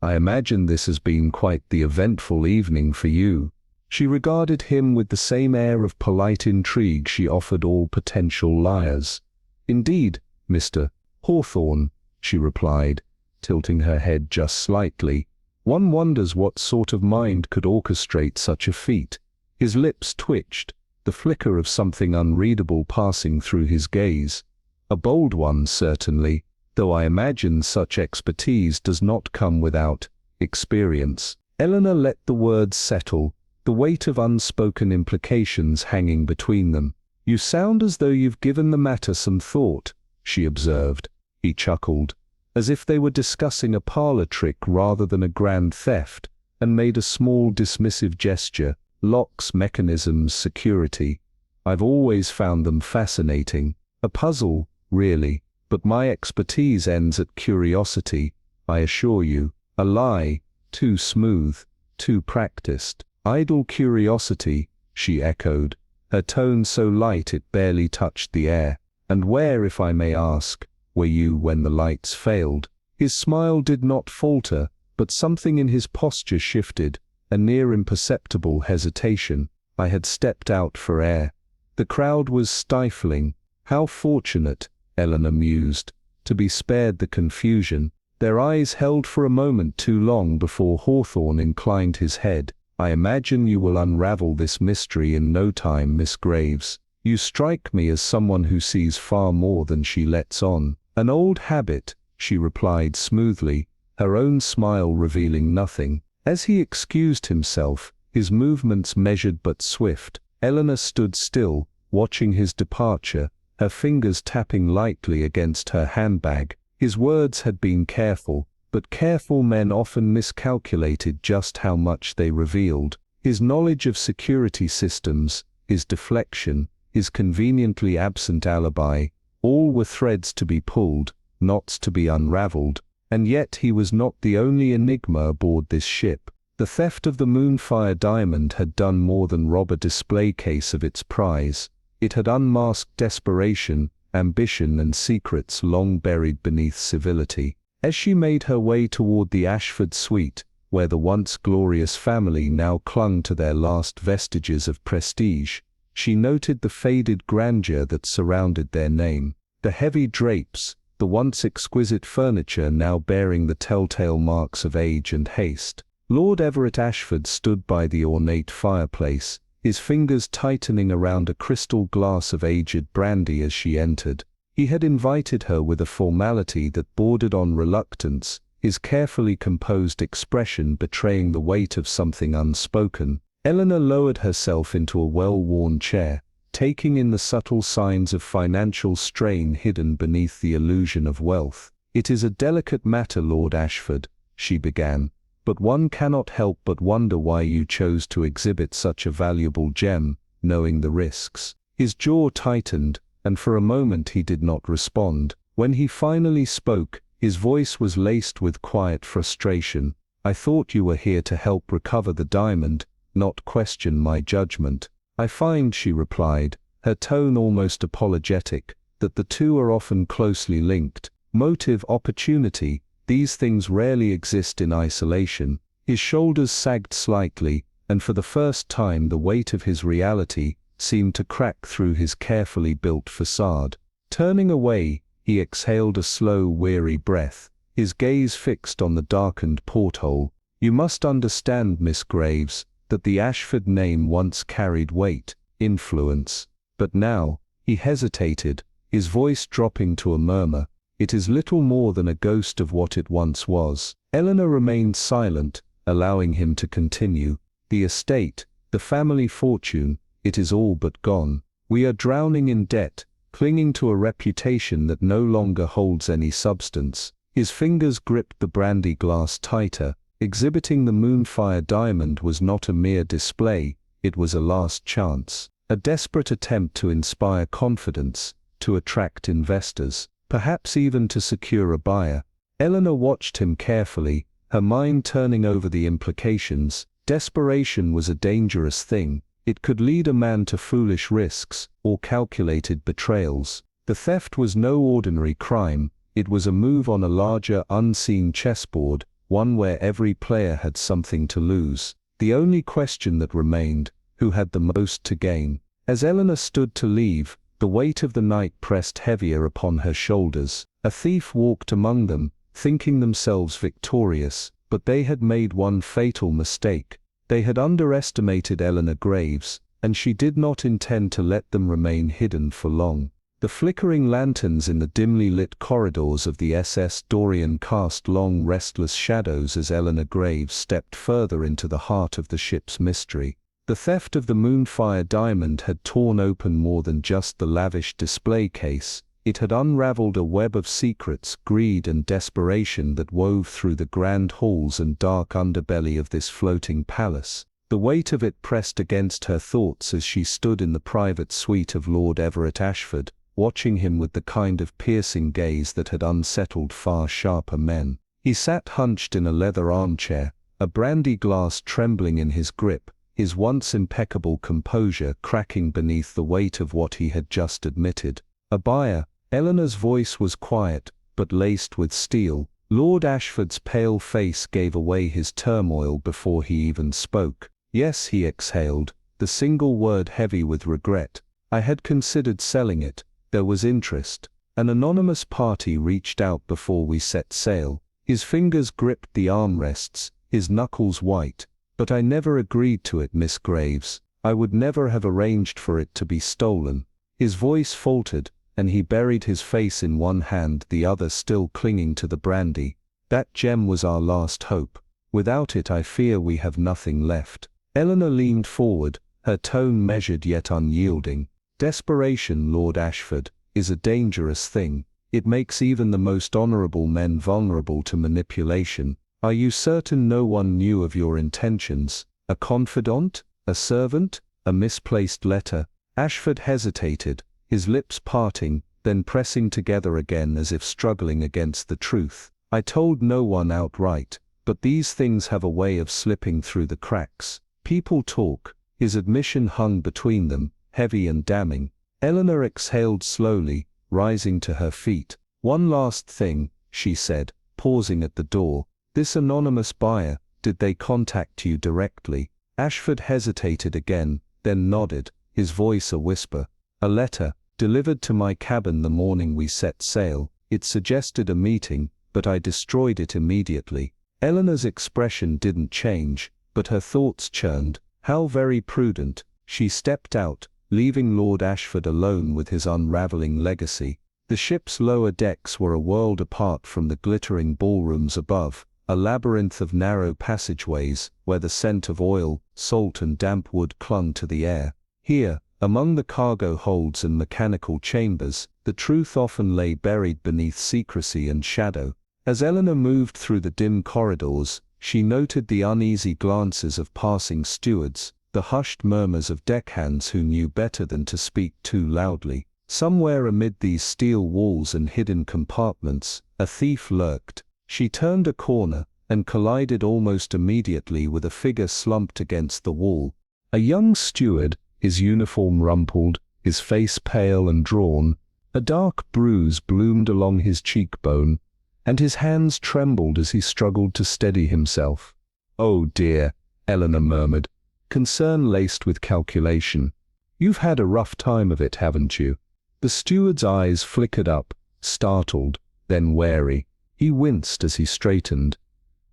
"I imagine this has been quite the eventful evening for you." She regarded him with the same air of polite intrigue she offered all potential liars. "Indeed, Mr. Hawthorne," she replied, tilting her head just slightly. "One wonders what sort of mind could orchestrate such a feat." His lips twitched, the flicker of something unreadable passing through his gaze. "A bold one, certainly, though I imagine such expertise does not come without experience." Eleanor let the words settle, the weight of unspoken implications hanging between them. "You sound as though you've given the matter some thought," she observed. He chuckled, as if they were discussing a parlor trick rather than a grand theft, and made a small dismissive gesture. "Locks, mechanisms, security. I've always found them fascinating. A puzzle, really, but my expertise ends at curiosity, I assure you. A lie, too smooth, too practiced." "Idle curiosity," she echoed, her tone so light it barely touched the air. "And where, if I may ask, were you when the lights failed?" His smile did not falter, but something in his posture shifted, a near imperceptible hesitation. "I had stepped out for air. The crowd was stifling." How fortunate, Eleanor mused. to be spared the confusion. Their eyes held for a moment too long before Hawthorne inclined his head. "I imagine you will unravel this mystery in no time, Miss Graves. You strike me as someone who sees far more than she lets on." "An old habit," she replied smoothly, her own smile revealing nothing. As he excused himself, his movements measured but swift, Eleanor stood still, watching his departure, her fingers tapping lightly against her handbag. His words had been careful, but careful men often miscalculated just how much they revealed. His knowledge of security systems, his deflection, his conveniently absent alibi, all were threads to be pulled, knots to be unraveled, and yet he was not the only enigma aboard this ship. The theft of the Moonfire diamond had done more than rob a display case of its prize. It had unmasked desperation, ambition and secrets long buried beneath civility. As she made her way toward the Ashford suite, where the once glorious family now clung to their last vestiges of prestige, she noted the faded grandeur that surrounded their name. The heavy drapes, the once exquisite furniture now bearing the telltale marks of age and haste. Lord Everett Ashford stood by the ornate fireplace, his fingers tightening around a crystal glass of aged brandy as she entered. He had invited her with a formality that bordered on reluctance, his carefully composed expression betraying the weight of something unspoken. Eleanor lowered herself into a well-worn chair, taking in the subtle signs of financial strain hidden beneath the illusion of wealth. "It is a delicate matter, Lord Ashford," she began, "but one cannot help but wonder why you chose to exhibit such a valuable gem, knowing the risks." His jaw tightened, and for a moment he did not respond. When he finally spoke, his voice was laced with quiet frustration. "I thought you were here to help recover the diamond, not question my judgment." "I find," she replied, her tone almost apologetic, "that the two are often closely linked. Motive, opportunity, these things rarely exist in isolation." His shoulders sagged slightly, and for the first time the weight of his reality seemed to crack through his carefully built facade. Turning away, he exhaled a slow, weary breath, his gaze fixed on the darkened porthole. "You must understand, Miss Graves, that the Ashford name once carried weight, influence. But now," he hesitated, his voice dropping to a murmur, "it is little more than a ghost of what it once was." Eleanor remained silent, allowing him to continue. "The estate, the family fortune, it is all but gone. We are drowning in debt, clinging to a reputation that no longer holds any substance." His fingers gripped the brandy glass tighter. Exhibiting the Moonfire diamond was not a mere display, it was a last chance, a desperate attempt to inspire confidence, to attract investors, perhaps even to secure a buyer. Eleanor watched him carefully, her mind turning over the implications. Desperation was a dangerous thing. It could lead a man to foolish risks, or calculated betrayals. The theft was no ordinary crime, it was a move on a larger, unseen chessboard, one where every player had something to lose. The only question that remained, who had the most to gain? As Eleanor stood to leave, the weight of the night pressed heavier upon her shoulders. A thief walked among them, thinking themselves victorious, but they had made one fatal mistake. They had underestimated Eleanor Graves, and she did not intend to let them remain hidden for long. The flickering lanterns in the dimly lit corridors of the SS Dorian cast long restless shadows as Eleanor Graves stepped further into the heart of the ship's mystery. The theft of the Moonfire diamond had torn open more than just the lavish display case. It had unraveled a web of secrets, greed and desperation that wove through the grand halls and dark underbelly of this floating palace. The weight of it pressed against her thoughts as she stood in the private suite of Lord Everett Ashford, watching him with the kind of piercing gaze that had unsettled far sharper men. He sat hunched in a leather armchair, a brandy glass trembling in his grip, his once impeccable composure cracking beneath the weight of what he had just admitted. A buyer. Eleanor's voice was quiet, but laced with steel. Lord Ashford's pale face gave away his turmoil before he even spoke. "Yes," he exhaled, the single word heavy with regret. "I had considered selling it. There was interest. An anonymous party reached out before we set sail. His fingers gripped the armrests, his knuckles white. But I never agreed to it, Miss Graves. I would never have arranged for it to be stolen. His voice faltered, and he buried his face in one hand, the other still clinging to the brandy. That gem was our last hope. Without it I fear we have nothing left. Eleanor leaned forward, her tone measured yet unyielding. Desperation, Lord Ashford, is a dangerous thing. It makes even the most honorable men vulnerable to manipulation. Are you certain no one knew of your intentions? A confidant? A servant? A misplaced letter? Ashford hesitated, his lips parting, then pressing together again as if struggling against the truth. I told no one outright, but these things have a way of slipping through the cracks. People talk. His admission hung between them, heavy and damning. Eleanor exhaled slowly, rising to her feet. One last thing, she said, pausing at the door. This anonymous buyer, did they contact you directly? Ashford hesitated again, then nodded, his voice a whisper. A letter, delivered to my cabin the morning we set sail. It suggested a meeting, but I destroyed it immediately. Eleanor's expression didn't change, but her thoughts churned. How very prudent. She stepped out, leaving Lord Ashford alone with his unraveling legacy. The ship's lower decks were a world apart from the glittering ballrooms above, a labyrinth of narrow passageways where the scent of oil, salt and damp wood clung to the air. Here, among the cargo holds and mechanical chambers, the truth often lay buried beneath secrecy and shadow. As Eleanor moved through the dim corridors, she noted the uneasy glances of passing stewards, the hushed murmurs of deckhands who knew better than to speak too loudly. Somewhere amid these steel walls and hidden compartments, a thief lurked. She turned a corner, and collided almost immediately with a figure slumped against the wall. A young steward, his uniform rumpled, his face pale and drawn. A dark bruise bloomed along his cheekbone, and his hands trembled as he struggled to steady himself. "Oh dear," Eleanor murmured, concern laced with calculation. "You've had a rough time of it, haven't you?" The steward's eyes flickered up, startled, then wary. He winced as he straightened.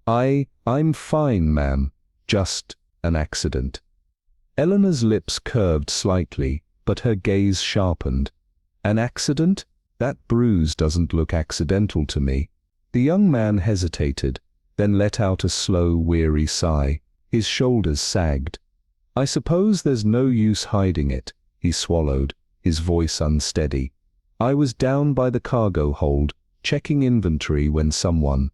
I'm fine, ma'am. Just an accident." Eleanor's lips curved slightly, but her gaze sharpened. "An accident? That bruise doesn't look accidental to me." The young man hesitated, then let out a slow, weary sigh. His shoulders sagged. "I suppose there's no use hiding it," he swallowed, his voice unsteady. "I was down by the cargo hold, checking inventory when someone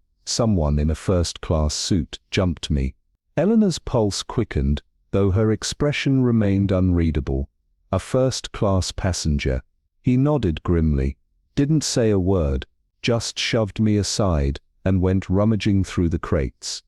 in a first-class suit jumped me." Eleanor's pulse quickened, though her expression remained unreadable. "A first-class passenger." He nodded grimly, didn't say a word, just shoved me aside, and went rummaging through the crates.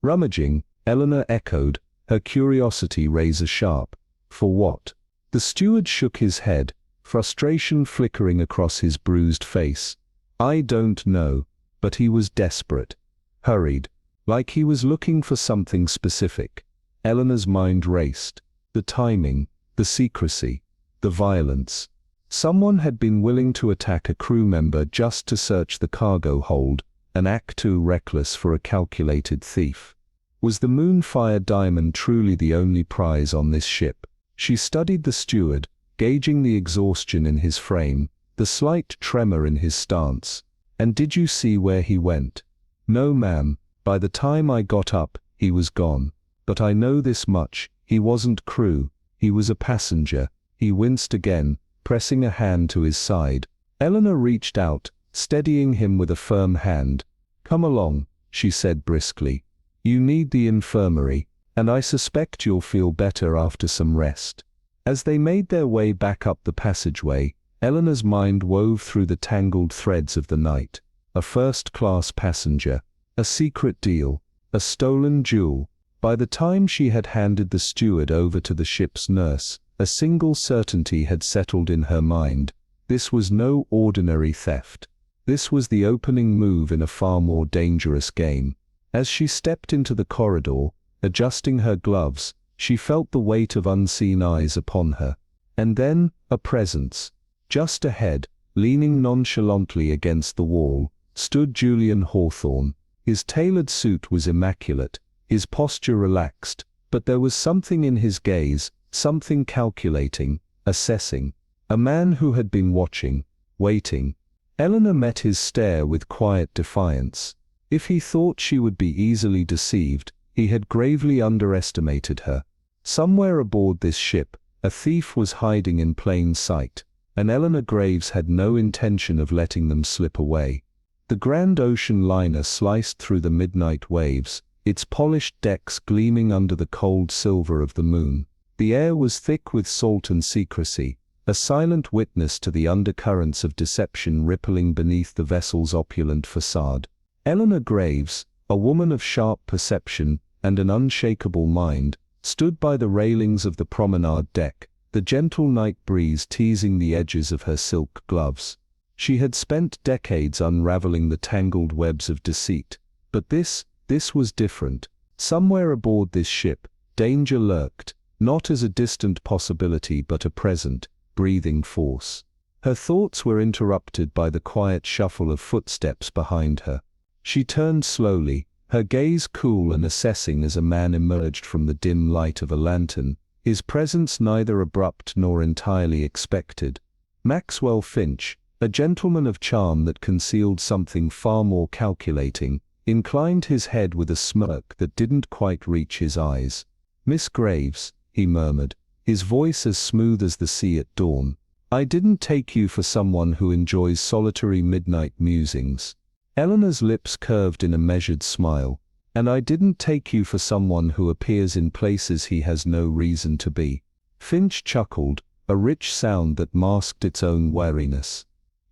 "Rummaging?" Eleanor echoed, her curiosity razor-sharp. "For what?" The steward shook his head, frustration flickering across his bruised face. "I don't know," but he was desperate. Hurried, like he was looking for something specific. Eleanor's mind raced. The timing, the secrecy, the violence. Someone had been willing to attack a crew member just to search the cargo hold, an act too reckless for a calculated thief. Was the Moonfire diamond truly the only prize on this ship? She studied the steward, gauging the exhaustion in his frame, the slight tremor in his stance. "And did you see where he went?" "No, ma'am. By the time I got up, he was gone. But I know this much, he wasn't crew, he was a passenger." He winced again, pressing a hand to his side. Eleanor reached out, steadying him with a firm hand. "Come along," she said briskly. "You need the infirmary, and I suspect you'll feel better after some rest." As they made their way back up the passageway, Eleanor's mind wove through the tangled threads of the night. A first-class passenger, a secret deal, a stolen jewel. By the time she had handed the steward over to the ship's nurse, a single certainty had settled in her mind. This was no ordinary theft. This was the opening move in a far more dangerous game. As she stepped into the corridor, adjusting her gloves, she felt the weight of unseen eyes upon her. And then, a presence. Just ahead, Leaning nonchalantly against the wall, stood Julian Hawthorne. His tailored suit was immaculate, his posture relaxed, but there was something in his gaze, something calculating, assessing. A man who had been watching, waiting. Eleanor met his stare with quiet defiance. If he thought she would be easily deceived, he had gravely underestimated her. Somewhere aboard this ship, a thief was hiding in plain sight, and Eleanor Graves had no intention of letting them slip away. The grand ocean liner sliced through the midnight waves, its polished decks gleaming under the cold silver of the moon. The air was thick with salt and secrecy, a silent witness to the undercurrents of deception rippling beneath the vessel's opulent facade. Eleanor Graves, a woman of sharp perception and an unshakable mind, stood by the railings of the promenade deck, the gentle night breeze teasing the edges of her silk gloves. She had spent decades unraveling the tangled webs of deceit, but this was different. Somewhere aboard this ship, danger lurked, not as a distant possibility but a present, breathing force. Her thoughts were interrupted by the quiet shuffle of footsteps behind her. She turned slowly, her gaze cool and assessing as a man emerged from the dim light of a lantern, his presence neither abrupt nor entirely expected. Maxwell Finch, a gentleman of charm that concealed something far more calculating, inclined his head with a smirk that didn't quite reach his eyes. "Miss Graves," he murmured, his voice as smooth as the sea at dawn, "I didn't take you for someone who enjoys solitary midnight musings." Eleanor's lips curved in a measured smile. "And I didn't take you for someone who appears in places he has no reason to be." Finch chuckled, a rich sound that masked its own wariness.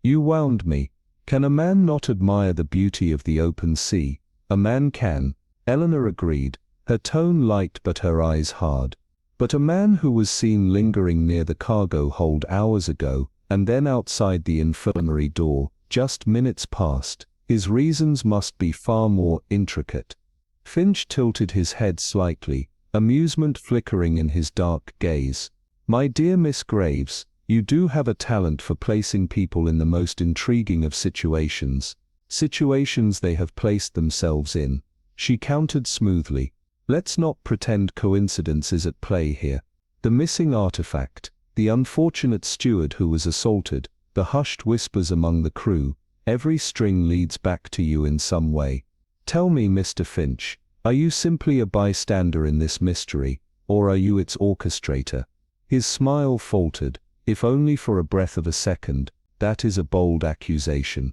"You wound me. Can a man not admire the beauty of the open sea?" "A man can," Eleanor agreed, her tone light but her eyes hard. "But a man who was seen lingering near the cargo hold hours ago, and then outside the infirmary door, just minutes past, his reasons must be far more intricate." Finch tilted his head slightly, amusement flickering in his dark gaze. "My dear Miss Graves, you do have a talent for placing people in the most intriguing of situations they have placed themselves in." She countered smoothly. "Let's not pretend coincidence is at play here. The missing artifact, the unfortunate steward who was assaulted, the hushed whispers among the crew, every string leads back to you in some way. Tell me, Mr. Finch, are you simply a bystander in this mystery, or are you its orchestrator?" His smile faltered. "If only for a breath of a second, that is a bold accusation."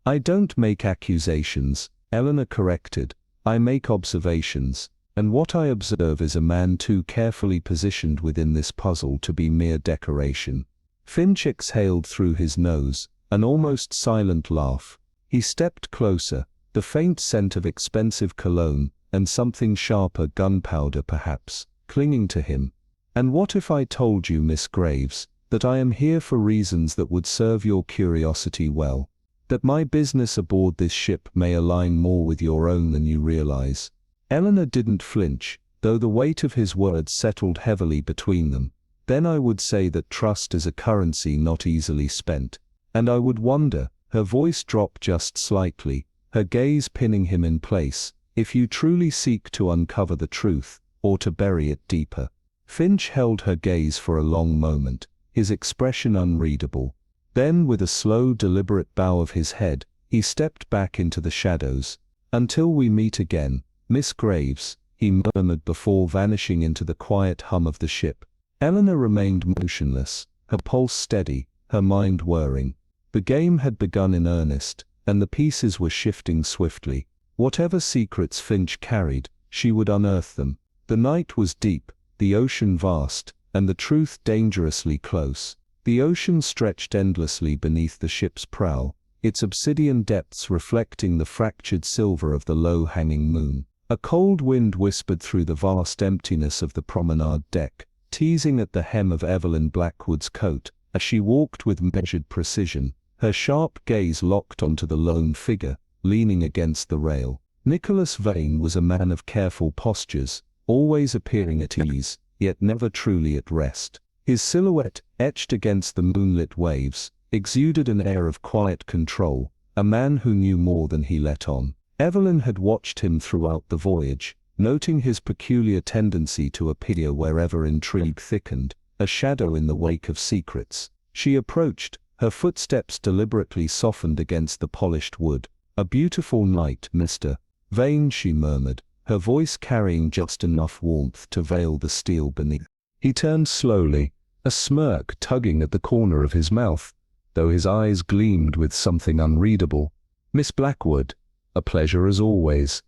"I don't make accusations," Eleanor corrected. "I make observations, and what I observe is a man too carefully positioned within this puzzle to be mere decoration." Finch exhaled through his nose, an almost silent laugh. He stepped closer, the faint scent of expensive cologne, and something sharper, gunpowder perhaps, clinging to him. "And what if I told you, Miss Graves, that I am here for reasons that would serve your curiosity well? That my business aboard this ship may align more with your own than you realize?" Eleanor didn't flinch, though the weight of his words settled heavily between them. "Then I would say that trust is a currency not easily spent. And I would wonder," her voice dropped just slightly, her gaze pinning him in place, "if you truly seek to uncover the truth, or to bury it deeper." Finch held her gaze for a long moment, his expression unreadable. Then, with a slow, deliberate bow of his head, he stepped back into the shadows. "Until we meet again, Miss Graves," he murmured before vanishing into the quiet hum of the ship. Eleanor remained motionless, her pulse steady, her mind whirring. The game had begun in earnest, and the pieces were shifting swiftly. Whatever secrets Finch carried, she would unearth them. The night was deep, the ocean vast, and the truth dangerously close. The ocean stretched endlessly beneath the ship's prow, its obsidian depths reflecting the fractured silver of the low-hanging moon. A cold wind whispered through the vast emptiness of the promenade deck, teasing at the hem of Evelyn Blackwood's coat, as she walked with measured precision, her sharp gaze locked onto the lone figure, leaning against the rail. Nicholas Vane was a man of careful postures, always appearing at ease, yet never truly at rest. His silhouette, etched against the moonlit waves, exuded an air of quiet control, a man who knew more than he let on. Evelyn had watched him throughout the voyage, noting his peculiar tendency to appear wherever intrigue thickened, a shadow in the wake of secrets. She approached, her footsteps deliberately softened against the polished wood. "A beautiful night, Mr. Vane," she murmured, her voice carrying just enough warmth to veil the steel beneath. He turned slowly, a smirk tugging at the corner of his mouth, though his eyes gleamed with something unreadable. "Miss Blackwood, a pleasure as always.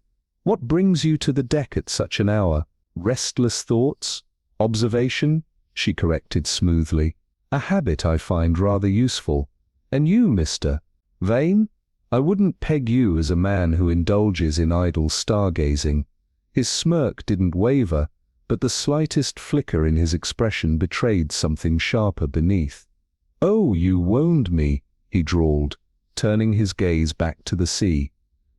What brings you to the deck at such an hour? Restless thoughts? Observation?" she corrected smoothly. "A habit I find rather useful. And you, Mr. Vane? I wouldn't peg you as a man who indulges in idle stargazing." His smirk didn't waver, but the slightest flicker in his expression betrayed something sharper beneath. "Oh, you wound me," he drawled, turning his gaze back to the sea.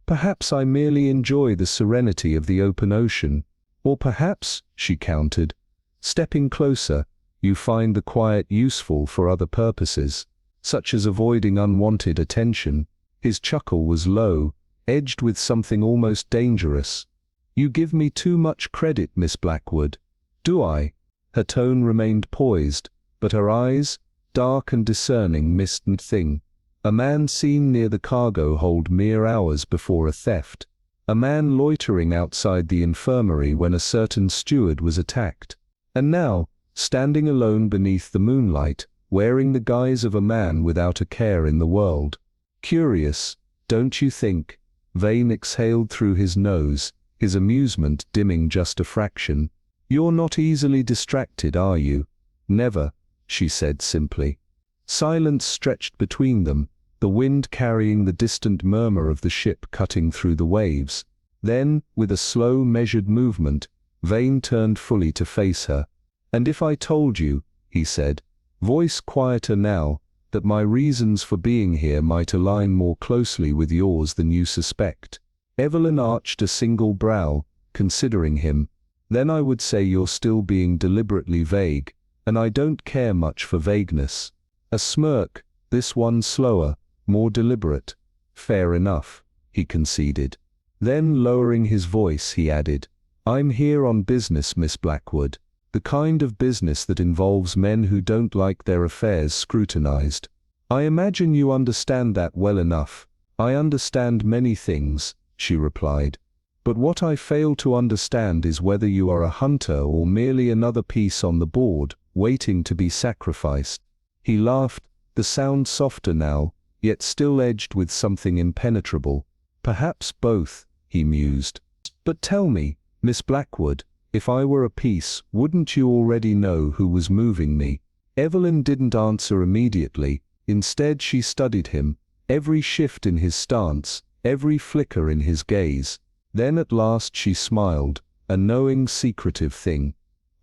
"Perhaps I merely enjoy the serenity of the open ocean. Or perhaps," she countered, stepping closer, "you find the quiet useful for other purposes, such as avoiding unwanted attention." His chuckle was low, edged with something almost dangerous. "You give me too much credit, Miss Blackwood." "Do I?" Her tone remained poised, but her eyes, dark and discerning, missed one thing. A man seen near the cargo hold mere hours before a theft. A man loitering outside the infirmary when a certain steward was attacked. And now, standing alone beneath the moonlight, wearing the guise of a man without a care in the world. "Curious, don't you think?" Vane exhaled through his nose, his amusement dimming just a fraction. "You're not easily distracted, are you?" "Never," she said simply. Silence stretched between them, the wind carrying the distant murmur of the ship cutting through the waves. Then, with a slow, measured movement, Vane turned fully to face her. "And if I told you," he said, voice quieter now, "that my reasons for being here might align more closely with yours than you suspect?" Evelyn arched a single brow, considering him. "Then I would say you're still being deliberately vague, and I don't care much for vagueness." A smirk, this one slower, more deliberate. "Fair enough," he conceded. Then, lowering his voice, he added, "I'm here on business, Miss Blackwood. The kind of business that involves men who don't like their affairs scrutinized. I imagine you understand that well enough." "I understand many things," she replied. "But what I fail to understand is whether you are a hunter or merely another piece on the board, waiting to be sacrificed." He laughed, the sound softer now, yet still edged with something impenetrable. "Perhaps both," he mused. "But tell me, Miss Blackwood, if I were a piece, wouldn't you already know who was moving me?" Evelyn didn't answer immediately. Instead she studied him, every shift in his stance, every flicker in his gaze. Then at last she smiled, a knowing, secretive thing.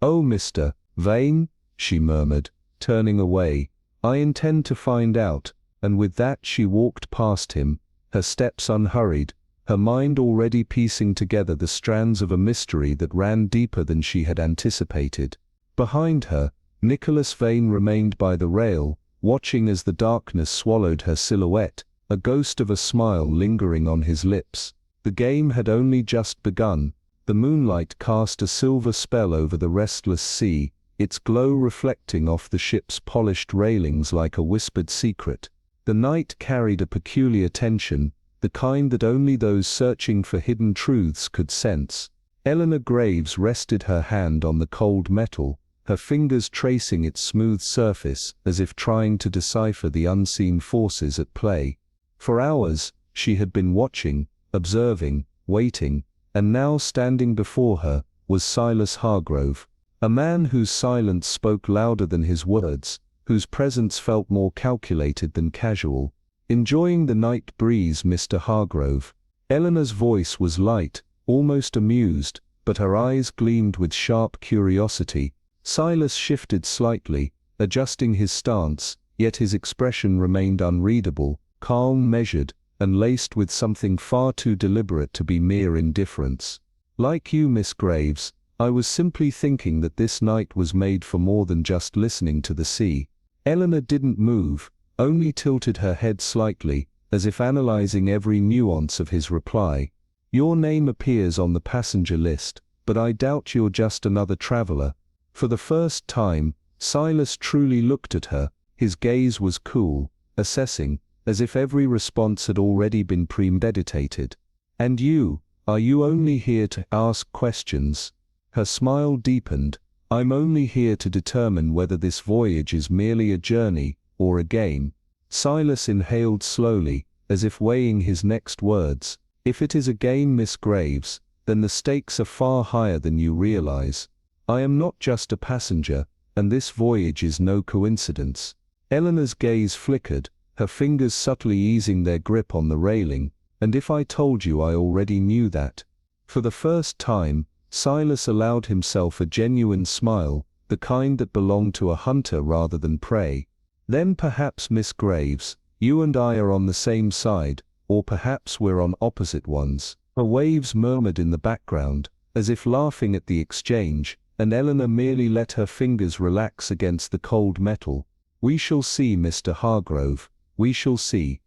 "Oh, Mr. Vane," she murmured, turning away, "I intend to find out," and with that she walked past him, her steps unhurried, her mind already piecing together the strands of a mystery that ran deeper than she had anticipated. Behind her, Nicholas Vane remained by the rail, watching as the darkness swallowed her silhouette, a ghost of a smile lingering on his lips. The game had only just begun. The moonlight cast a silver spell over the restless sea, its glow reflecting off the ship's polished railings like a whispered secret. The night carried a peculiar tension, the kind that only those searching for hidden truths could sense. Eleanor Graves rested her hand on the cold metal, her fingers tracing its smooth surface as if trying to decipher the unseen forces at play. For hours, she had been watching, observing, waiting, and now standing before her was Silas Hargrove, a man whose silence spoke louder than his words, whose presence felt more calculated than casual. "Enjoying the night breeze, Mr. Hargrove?" Eleanor's voice was light, almost amused, but her eyes gleamed with sharp curiosity. Silas shifted slightly, adjusting his stance, yet his expression remained unreadable, calm, measured, and laced with something far too deliberate to be mere indifference. "Like you, Miss Graves, I was simply thinking that this night was made for more than just listening to the sea." Eleanor didn't move, only tilted her head slightly, as if analyzing every nuance of his reply. "Your name appears on the passenger list, but I doubt you're just another traveler." For the first time, Silas truly looked at her. His gaze was cool, assessing, as if every response had already been premeditated. "And you, are you only here to ask questions?" Her smile deepened. "I'm only here to determine whether this voyage is merely a journey, or a game." Silas inhaled slowly, as if weighing his next words. "If it is a game, Miss Graves, then the stakes are far higher than you realize. I am not just a passenger, and this voyage is no coincidence." Eleanor's gaze flickered, her fingers subtly easing their grip on the railing. "And if I told you I already knew that?" For the first time, Silas allowed himself a genuine smile, the kind that belonged to a hunter rather than prey. "Then perhaps, Miss Graves, you and I are on the same side, or perhaps we're on opposite ones." Her waves murmured in the background, as if laughing at the exchange, and Eleanor merely let her fingers relax against the cold metal. "We shall see, Mr. Hargrove, we shall see."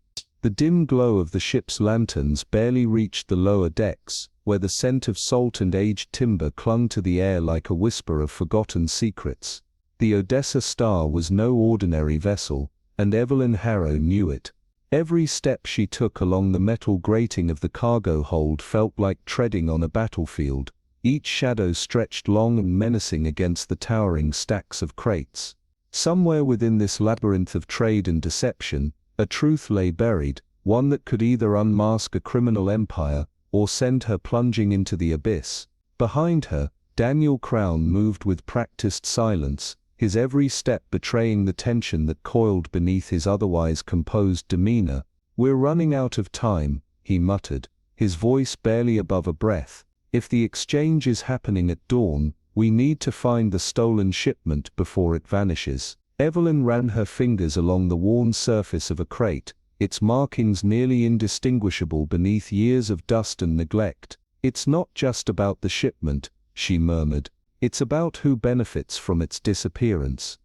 The dim glow of the ship's lanterns barely reached the lower decks, where the scent of salt and aged timber clung to the air like a whisper of forgotten secrets. The Odessa Star was no ordinary vessel, and Evelyn Harrow knew it. Every step she took along the metal grating of the cargo hold felt like treading on a battlefield. Each shadow stretched long and menacing against the towering stacks of crates. Somewhere within this labyrinth of trade and deception, a truth lay buried, one that could either unmask a criminal empire, or send her plunging into the abyss. Behind her, Daniel Crown moved with practiced silence, his every step betraying the tension that coiled beneath his otherwise composed demeanor. "We're running out of time," he muttered, his voice barely above a breath. "If the exchange is happening at dawn, we need to find the stolen shipment before it vanishes." Evelyn ran her fingers along the worn surface of a crate, its markings nearly indistinguishable beneath years of dust and neglect. "It's not just about the shipment," she murmured. "It's about who benefits from its disappearance."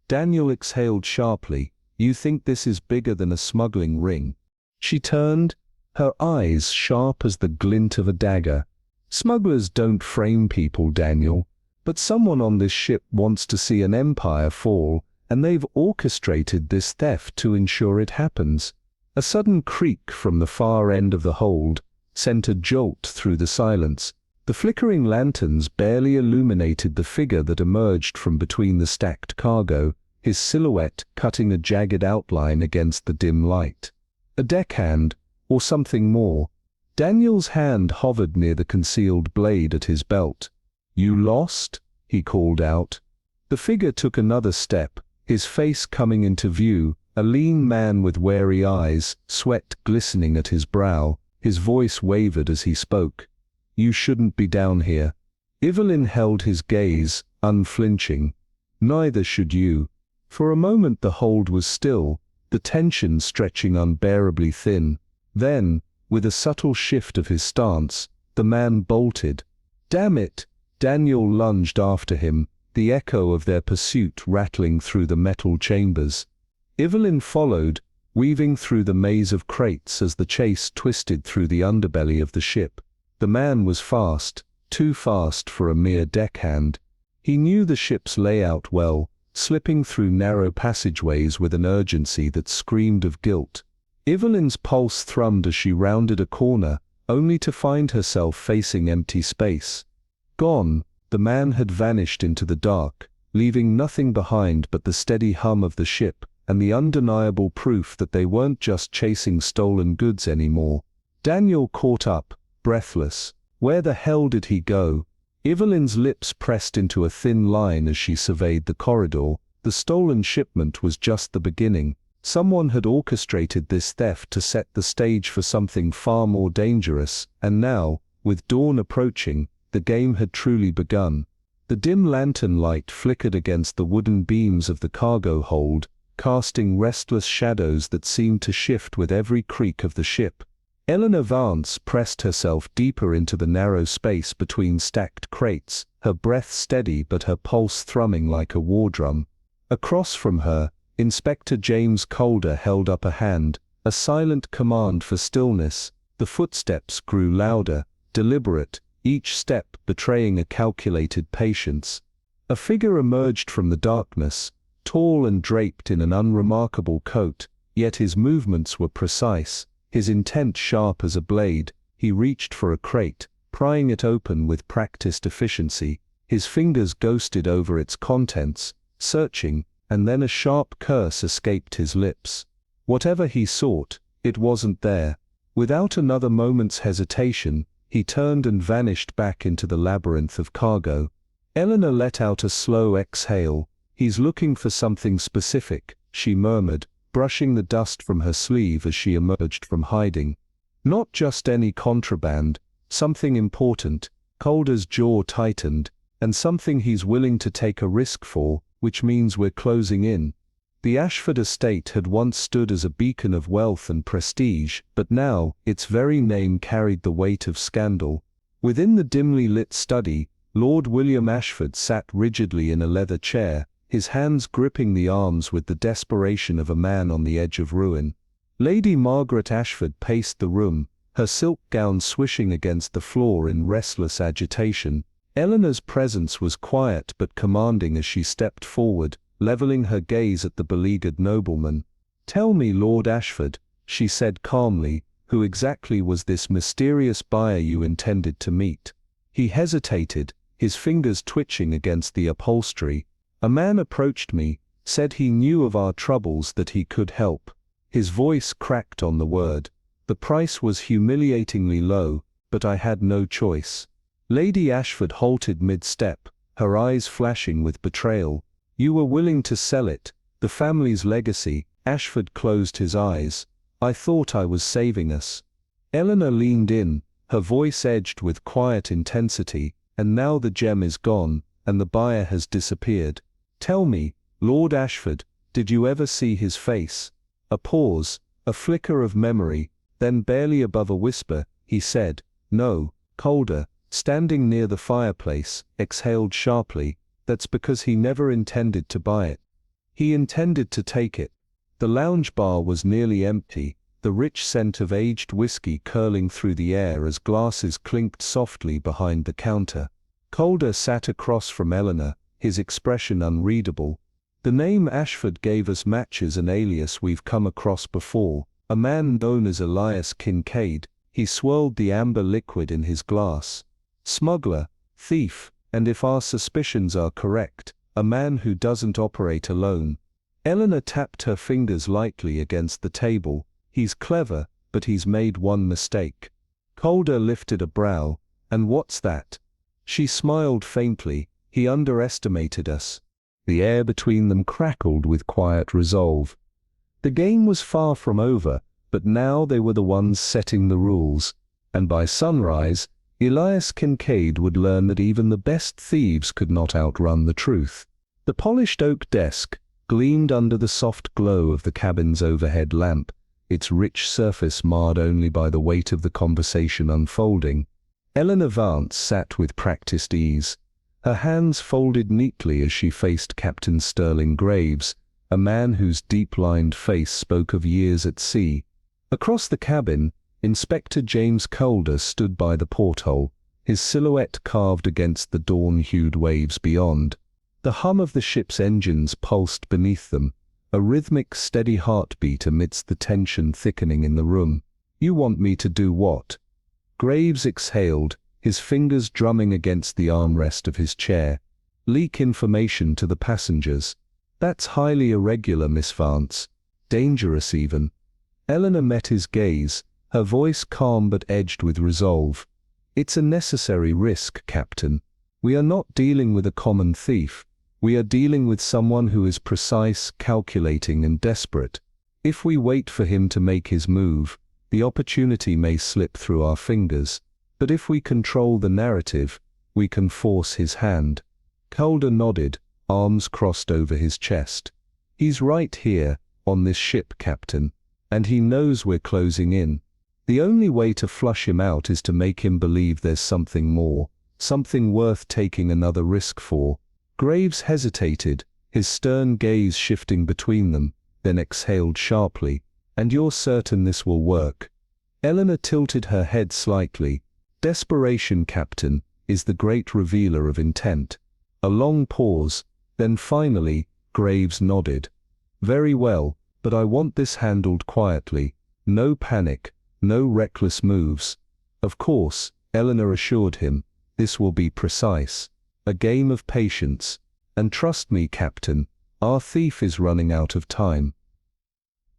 Daniel exhaled sharply. "You think this is bigger than a smuggling ring?" She turned, her eyes sharp as the glint of a dagger. "Smugglers don't frame people, Daniel. But someone on this ship wants to see an empire fall, and they've orchestrated this theft to ensure it happens." A sudden creak from the far end of the hold sent a jolt through the silence. The flickering lanterns barely illuminated the figure that emerged from between the stacked cargo, his silhouette cutting a jagged outline against the dim light. A deckhand, or something more. Daniel's hand hovered near the concealed blade at his belt. "You lost?" he called out. The figure took another step, his face coming into view, a lean man with wary eyes, sweat glistening at his brow. His voice wavered as he spoke. "You shouldn't be down here." Evelyn held his gaze, unflinching. "Neither should you." For a moment the hold was still, the tension stretching unbearably thin. Then, with a subtle shift of his stance, the man bolted. "Damn it!" Daniel lunged after him, the echo of their pursuit rattling through the metal chambers. Evelyn followed, weaving through the maze of crates as the chase twisted through the underbelly of the ship. The man was fast, too fast for a mere deckhand. He knew the ship's layout well, slipping through narrow passageways with an urgency that screamed of guilt. Evelyn's pulse thrummed as she rounded a corner, only to find herself facing empty space. Gone, the man had vanished into the dark, leaving nothing behind but the steady hum of the ship, and the undeniable proof that they weren't just chasing stolen goods anymore. Daniel caught up, breathless. Where the hell did he go? Evelyn's lips pressed into a thin line as she surveyed the corridor. The stolen shipment was just the beginning. Someone had orchestrated this theft to set the stage for something far more dangerous, and now, with dawn approaching, the game had truly begun. The dim lantern light flickered against the wooden beams of the cargo hold, casting restless shadows that seemed to shift with every creak of the ship. Eleanor Vance pressed herself deeper into the narrow space between stacked crates, her breath steady but her pulse thrumming like a war drum. Across from her, Inspector James Calder held up a hand, a silent command for stillness. The footsteps grew louder, deliberate, each step betraying a calculated patience. A figure emerged from the darkness, tall and draped in an unremarkable coat, yet his movements were precise, his intent sharp as a blade. He reached for a crate, prying it open with practiced efficiency. His fingers ghosted over its contents, searching, and then a sharp curse escaped his lips. Whatever he sought, it wasn't there. Without another moment's hesitation, he turned and vanished back into the labyrinth of cargo. Eleanor let out a slow exhale. "He's looking for something specific," she murmured, brushing the dust from her sleeve as she emerged from hiding. "Not just any contraband, something important." Calder's jaw tightened, "and something he's willing to take a risk for, which means we're closing in." The Ashford estate had once stood as a beacon of wealth and prestige, but now, its very name carried the weight of scandal. Within the dimly lit study, Lord William Ashford sat rigidly in a leather chair, his hands gripping the arms with the desperation of a man on the edge of ruin. Lady Margaret Ashford paced the room, her silk gown swishing against the floor in restless agitation. Eleanor's presence was quiet but commanding as she stepped forward, leveling her gaze at the beleaguered nobleman. "Tell me, Lord Ashford," she said calmly, "who exactly was this mysterious buyer you intended to meet?" He hesitated, his fingers twitching against the upholstery. "A man approached me, said he knew of our troubles, that he could help." His voice cracked on the word. "The price was humiliatingly low, but I had no choice." Lady Ashford halted mid-step, her eyes flashing with betrayal. "You were willing to sell it, the family's legacy." Ashford closed his eyes. "I thought I was saving us." Eleanor leaned in, her voice edged with quiet intensity. "And now the gem is gone, and the buyer has disappeared. Tell me, Lord Ashford, did you ever see his face?" A pause, a flicker of memory, then barely above a whisper, he said, "No." Calder, standing near the fireplace, exhaled sharply. "That's because he never intended to buy it. He intended to take it." The lounge bar was nearly empty, the rich scent of aged whiskey curling through the air as glasses clinked softly behind the counter. Calder sat across from Eleanor, his expression unreadable. "The name Ashford gave us matches an alias we've come across before, a man known as Elias Kincaid." He swirled the amber liquid in his glass. "Smuggler, thief, and if our suspicions are correct, a man who doesn't operate alone." Eleanor tapped her fingers lightly against the table. "He's clever, but he's made one mistake." Calder lifted a brow. "And what's that?" She smiled faintly. "He underestimated us." The air between them crackled with quiet resolve. The game was far from over, but now they were the ones setting the rules. And by sunrise, Elias Kincaid would learn that even the best thieves could not outrun the truth. The polished oak desk gleamed under the soft glow of the cabin's overhead lamp, its rich surface marred only by the weight of the conversation unfolding. Eleanor Vance sat with practiced ease, her hands folded neatly as she faced Captain Sterling Graves, a man whose deep-lined face spoke of years at sea. Across the cabin, Inspector James Calder stood by the porthole, his silhouette carved against the dawn-hued waves beyond. The hum of the ship's engines pulsed beneath them, a rhythmic, steady heartbeat amidst the tension thickening in the room. "You want me to do what?" Graves exhaled, his fingers drumming against the armrest of his chair. "Leak information to the passengers." "That's highly irregular, Miss Vance. Dangerous even." Eleanor met his gaze, her voice calm but edged with resolve. "It's a necessary risk, Captain. We are not dealing with a common thief. We are dealing with someone who is precise, calculating, and desperate. If we wait for him to make his move, the opportunity may slip through our fingers. But if we control the narrative, we can force his hand." Calder nodded, arms crossed over his chest. "He's right here, on this ship, Captain. And he knows we're closing in. The only way to flush him out is to make him believe there's something more, something worth taking another risk for." Graves hesitated, his stern gaze shifting between them, then exhaled sharply. "And you're certain this will work?" Eleanor tilted her head slightly. "Desperation, Captain, is the great revealer of intent." A long pause, then finally, Graves nodded. "Very well, but I want this handled quietly. No panic, no reckless moves." "Of course," Eleanor assured him, "this will be precise. A game of patience. And trust me, Captain, our thief is running out of time."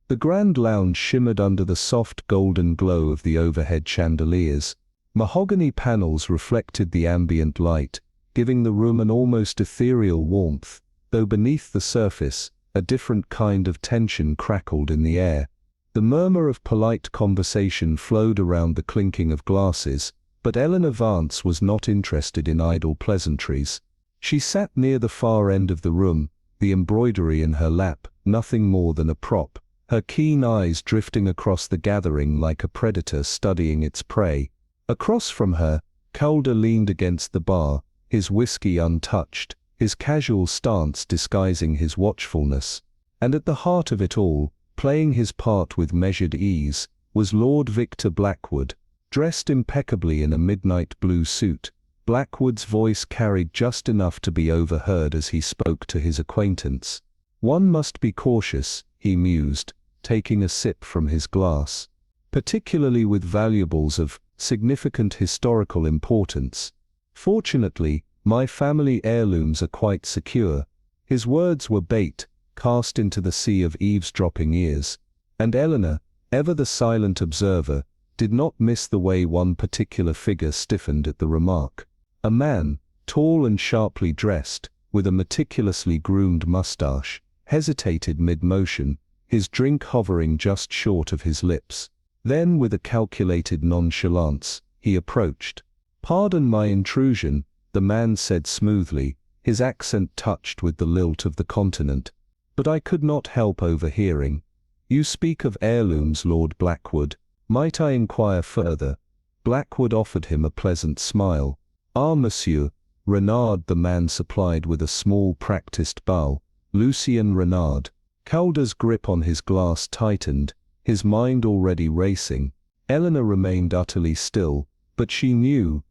The grand lounge shimmered under the soft golden glow of the overhead chandeliers. Mahogany panels reflected the ambient light, giving the room an almost ethereal warmth, though beneath the surface, a different kind of tension crackled in the air. The murmur of polite conversation flowed around the clinking of glasses, but Eleanor Vance was not interested in idle pleasantries. She sat near the far end of the room, the embroidery in her lap, nothing more than a prop, her keen eyes drifting across the gathering like a predator studying its prey. Across from her, Calder leaned against the bar, his whiskey untouched, his casual stance disguising his watchfulness. And at the heart of it all, playing his part with measured ease, was Lord Victor Blackwood, dressed impeccably in a midnight blue suit. Blackwood's voice carried just enough to be overheard as he spoke to his acquaintance. "One must be cautious," he mused, taking a sip from his glass, "particularly with valuables of significant historical importance. Fortunately, my family heirlooms are quite secure." His words were bait, cast into the sea of eavesdropping ears, and Eleanor, ever the silent observer, did not miss the way one particular figure stiffened at the remark. A man, tall and sharply dressed, with a meticulously groomed mustache, hesitated mid-motion, his drink hovering just short of his lips. Then, with a calculated nonchalance, he approached. "Pardon my intrusion," the man said smoothly, his accent touched with the lilt of the continent, "but I could not help overhearing. You speak of heirlooms, Lord Blackwood. Might I inquire further?" Blackwood offered him a pleasant smile. "Ah, monsieur, Renard," the man supplied with a small practiced bow. "Lucien Renard." Calder's grip on his glass tightened, his mind already racing. Eleanor remained utterly still, but she knew,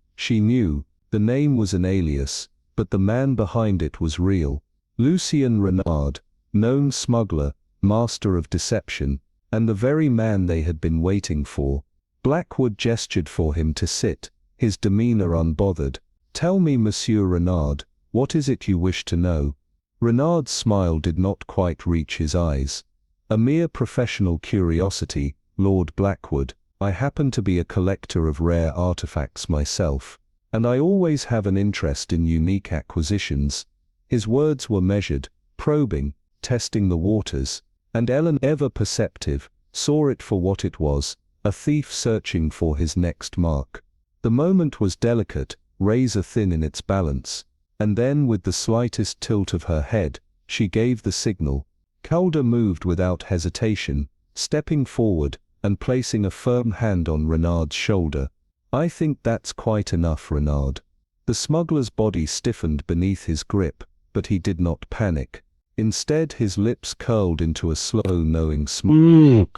the name was an alias, but the man behind it was real. Lucien Renard, known smuggler, master of deception, and the very man they had been waiting for. Blackwood gestured for him to sit, his demeanor unbothered. "Tell me, Monsieur Renard, what is it you wish to know?" Renard's smile did not quite reach his eyes. "A mere professional curiosity, Lord Blackwood. I happen to be a collector of rare artifacts myself, and I always have an interest in unique acquisitions." His words were measured, probing, testing the waters, and Ellen, ever perceptive, saw it for what it was, a thief searching for his next mark. The moment was delicate, razor-thin in its balance, and then with the slightest tilt of her head, she gave the signal. Calder moved without hesitation, stepping forward and placing a firm hand on Renard's shoulder. "I think that's quite enough, Renard." The smuggler's body stiffened beneath his grip, but he did not panic. Instead, his lips curled into a slow, knowing smile.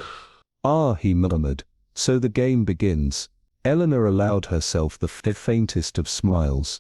"Ah," he murmured, "so the game begins." Eleanor allowed herself the faintest of smiles.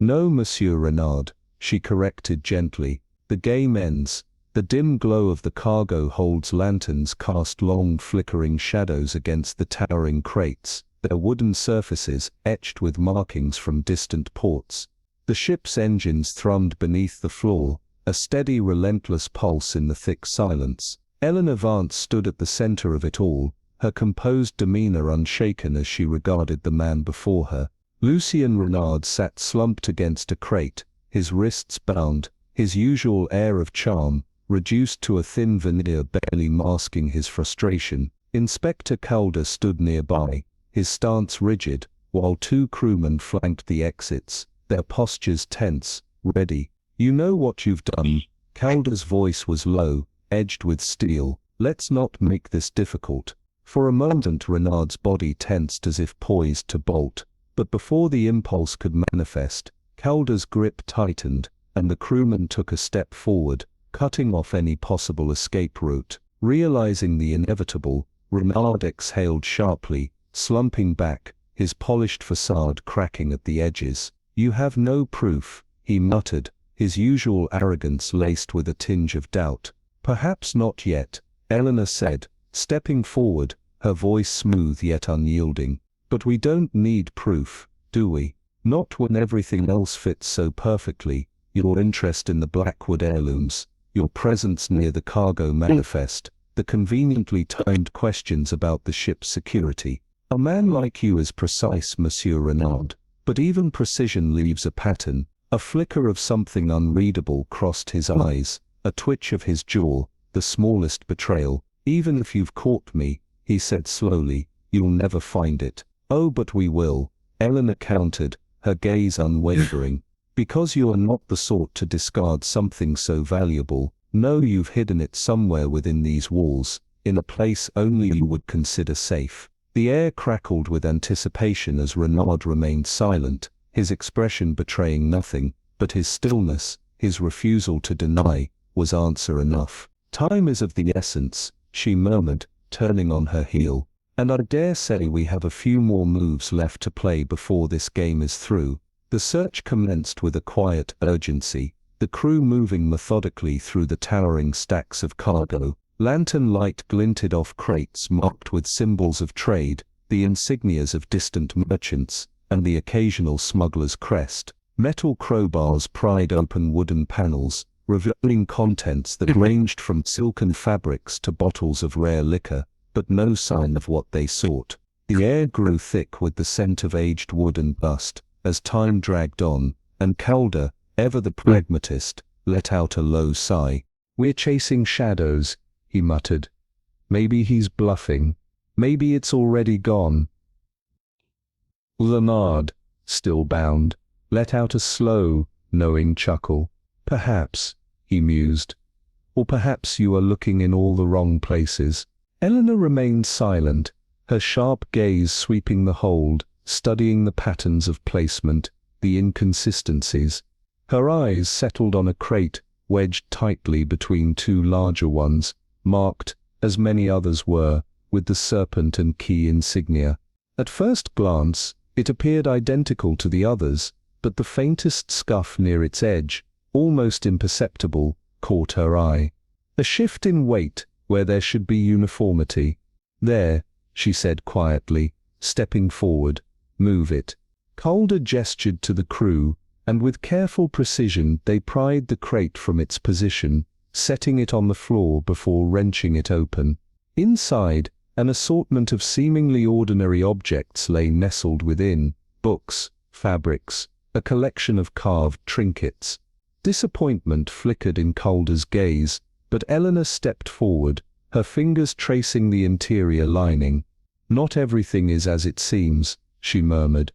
"No, Monsieur Renard," she corrected gently, "the game ends. The dim glow of the cargo holds lanterns cast long flickering shadows against the towering crates, their wooden surfaces etched with markings from distant ports. The ship's engines thrummed beneath the floor, a steady relentless pulse in the thick silence. Eleanor Vance stood at the center of it all, her composed demeanor unshaken as she regarded the man before her. Lucien Renard sat slumped against a crate, his wrists bound, his usual air of charm reduced to a thin veneer barely masking his frustration. Inspector Calder stood nearby, his stance rigid, while two crewmen flanked the exits, their postures tense, ready. "You know what you've done." Calder's voice was low, edged with steel. "Let's not make this difficult." For a moment Renard's body tensed as if poised to bolt, but before the impulse could manifest, Calder's grip tightened, and the crewman took a step forward, cutting off any possible escape route. Realizing the inevitable, Renard exhaled sharply, slumping back, his polished facade cracking at the edges. "You have no proof," he muttered, his usual arrogance laced with a tinge of doubt. "Perhaps not yet," Eleanor said, stepping forward, her voice smooth yet unyielding. "But we don't need proof, do we? Not when everything else fits so perfectly. Your interest in the Blackwood heirlooms, your presence near the cargo manifest, the conveniently timed questions about the ship's security. A man like you is precise, Monsieur Renard, but even precision leaves a pattern." A flicker of something unreadable crossed his eyes, a twitch of his jaw, the smallest betrayal. "Even if you've caught me," he said slowly, "you'll never find it." "Oh, but we will," Eleanor countered, her gaze unwavering. "Because you are not the sort to discard something so valuable. No, you've hidden it somewhere within these walls, in a place only you would consider safe." The air crackled with anticipation as Renard remained silent, his expression betraying nothing, but his stillness, his refusal to deny, was answer enough. "Time is of the essence," she murmured, turning on her heel, "and I dare say we have a few more moves left to play before this game is through." The search commenced with a quiet urgency, the crew moving methodically through the towering stacks of cargo. Lantern light glinted off crates marked with symbols of trade, the insignias of distant merchants, and the occasional smuggler's crest. Metal crowbars pried open wooden panels, revealing contents that ranged from silken fabrics to bottles of rare liquor, but no sign of what they sought. The air grew thick with the scent of aged wood and dust, as time dragged on, and Calder, ever the pragmatist, let out a low sigh. "We're chasing shadows," he muttered. "Maybe he's bluffing. Maybe it's already gone." Renard, still bound, let out a slow, knowing chuckle. "Perhaps," he mused. "Or perhaps you are looking in all the wrong places." Eleanor remained silent, her sharp gaze sweeping the hold, studying the patterns of placement, the inconsistencies. Her eyes settled on a crate wedged tightly between two larger ones, marked, as many others were, with the serpent and key insignia. At first glance, it appeared identical to the others, but the faintest scuff near its edge, almost imperceptible, caught her eye. A shift in weight where there should be uniformity. "There," she said quietly, stepping forward. "Move it." Calder gestured to the crew, and with careful precision they pried the crate from its position, setting it on the floor before wrenching it open. Inside, an assortment of seemingly ordinary objects lay nestled within: books, fabrics, a collection of carved trinkets. Disappointment flickered in Calder's gaze, but Eleanor stepped forward, her fingers tracing the interior lining. "Not everything is as it seems," she murmured.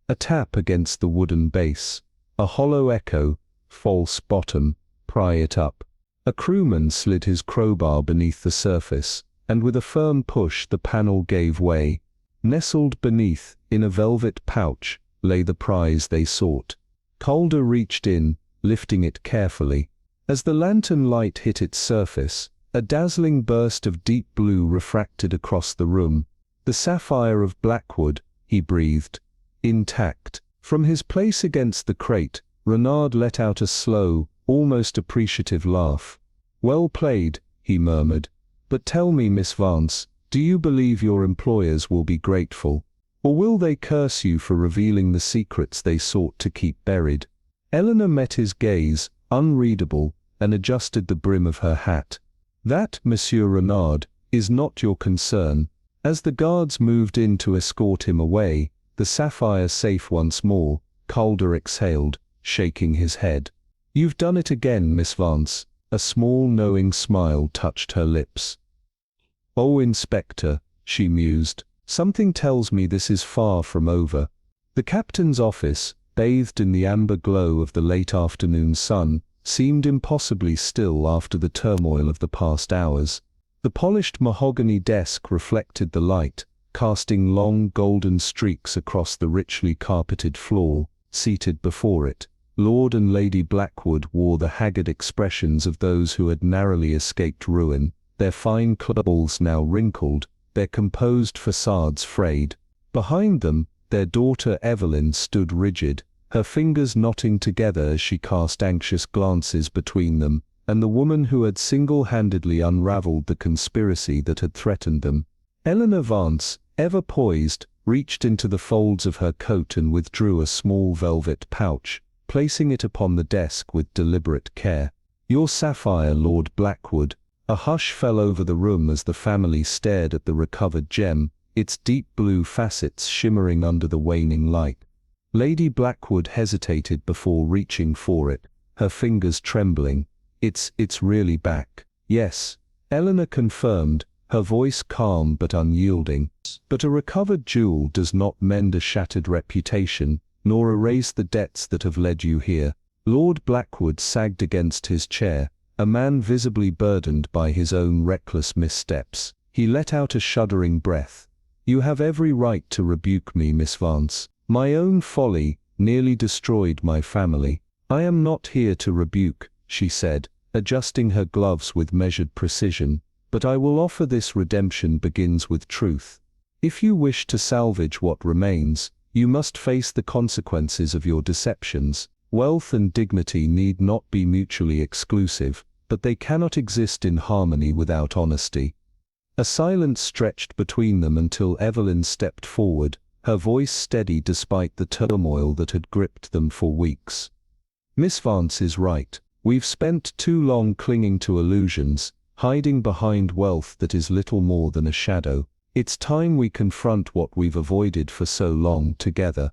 A tap against the wooden base. A hollow echo. False bottom. Pry it up. A crewman slid his crowbar beneath the surface, and with a firm push the panel gave way. Nestled beneath, in a velvet pouch, lay the prize they sought. Calder reached in, lifting it carefully. As the lantern light hit its surface, a dazzling burst of deep blue refracted across the room. "The sapphire of Blackwood," he breathed. "Intact." From his place against the crate, Renard let out a slow, almost appreciative laugh. "Well played," he murmured. "But tell me, Miss Vance, do you believe your employers will be grateful? Or will they curse you for revealing the secrets they sought to keep buried?" Eleanor met his gaze, unreadable, and adjusted the brim of her hat. "That, Monsieur Renard, is not your concern." As the guards moved in to escort him away, the sapphire safe once more, Calder exhaled, shaking his head. "You've done it again, Miss Vance." A small knowing smile touched her lips. "Oh, Inspector," she mused, "something tells me this is far from over." The captain's office, bathed in the amber glow of the late afternoon sun, seemed impossibly still after the turmoil of the past hours. The polished mahogany desk reflected the light, casting long golden streaks across the richly carpeted floor. Seated before it, Lord and Lady Blackwood wore the haggard expressions of those who had narrowly escaped ruin, their fine clothes now wrinkled, their composed facades frayed. Behind them, their daughter Evelyn stood rigid, her fingers knotting together as she cast anxious glances between them and the woman who had single-handedly unraveled the conspiracy that had threatened them. Eleanor Vance, ever poised, reached into the folds of her coat and withdrew a small velvet pouch, placing it upon the desk with deliberate care. "Your sapphire, Lord Blackwood." A hush fell over the room as the family stared at the recovered gem, its deep blue facets shimmering under the waning light. Lady Blackwood hesitated before reaching for it, her fingers trembling. It's really back." "Yes," Eleanor confirmed, her voice calm but unyielding. "But a recovered jewel does not mend a shattered reputation, nor erase the debts that have led you here." Lord Blackwood sagged against his chair, a man visibly burdened by his own reckless missteps. He let out a shuddering breath. "You have every right to rebuke me, Miss Vance. My own folly nearly destroyed my family." "I am not here to rebuke," she said, adjusting her gloves with measured precision, "but I will offer this redemption begins with truth. If you wish to salvage what remains, you must face the consequences of your deceptions. Wealth and dignity need not be mutually exclusive, but they cannot exist in harmony without honesty." A silence stretched between them until Evelyn stepped forward, her voice steady despite the turmoil that had gripped them for weeks. "Miss Vance is right. We've spent too long clinging to illusions, hiding behind wealth that is little more than a shadow. It's time we confront what we've avoided for so long together."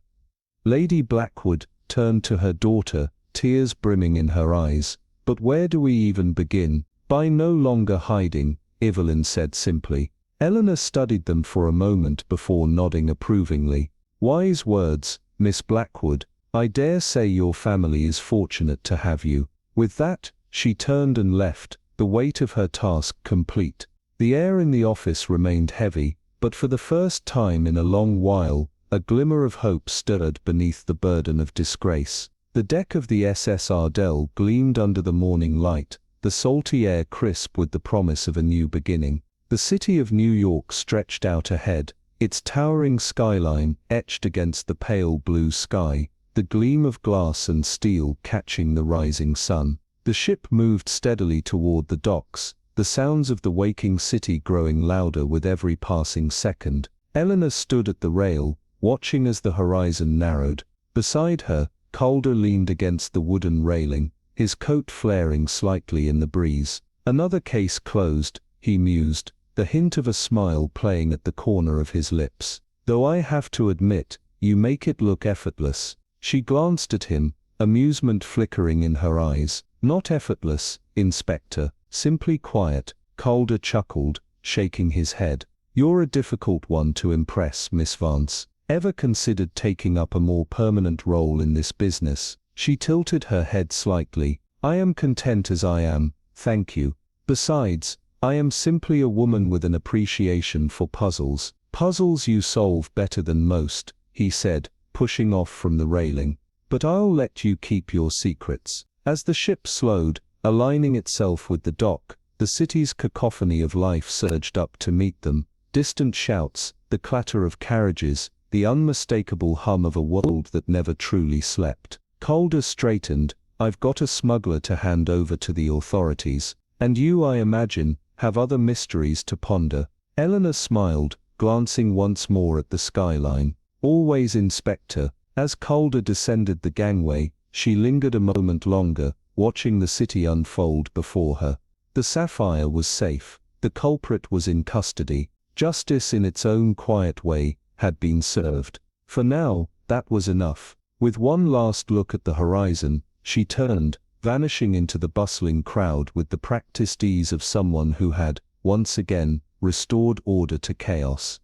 Lady Blackwood turned to her daughter, tears brimming in her eyes. "But where do we even begin?" "By no longer hiding," Evelyn said simply. Eleanor studied them for a moment before nodding approvingly. "Wise words, Miss Blackwood. I dare say your family is fortunate to have you." With that, she turned and left, the weight of her task complete. The air in the office remained heavy, but for the first time in a long while, a glimmer of hope stirred beneath the burden of disgrace. The deck of the SS Ardell gleamed under the morning light, the salty air crisp with the promise of a new beginning. The city of New York stretched out ahead, its towering skyline etched against the pale blue sky, the gleam of glass and steel catching the rising sun. The ship moved steadily toward the docks, the sounds of the waking city growing louder with every passing second. Eleanor stood at the rail, watching as the horizon narrowed. Beside her, Calder leaned against the wooden railing, his coat flaring slightly in the breeze. "Another case closed," he mused, the hint of a smile playing at the corner of his lips. "Though I have to admit, you make it look effortless." She glanced at him, amusement flickering in her eyes. "Not effortless, Inspector, simply quiet." Calder chuckled, shaking his head. "You're a difficult one to impress, Miss Vance. Ever considered taking up a more permanent role in this business?" She tilted her head slightly. "I am content as I am, thank you. Besides, I am simply a woman with an appreciation for puzzles." "Puzzles you solve better than most," he said, pushing off from the railing. "But I'll let you keep your secrets." As the ship slowed, aligning itself with the dock, the city's cacophony of life surged up to meet them. Distant shouts, the clatter of carriages, the unmistakable hum of a world that never truly slept. Calder straightened. "I've got a smuggler to hand over to the authorities. And you, I imagine, have other mysteries to ponder." Eleanor smiled, glancing once more at the skyline. "Always, Inspector." As Calder descended the gangway, she lingered a moment longer, watching the city unfold before her. The sapphire was safe. The culprit was in custody. Justice in its own quiet way had been served. For now, that was enough. With one last look at the horizon, she turned, vanishing into the bustling crowd with the practiced ease of someone who had, once again, restored order to chaos.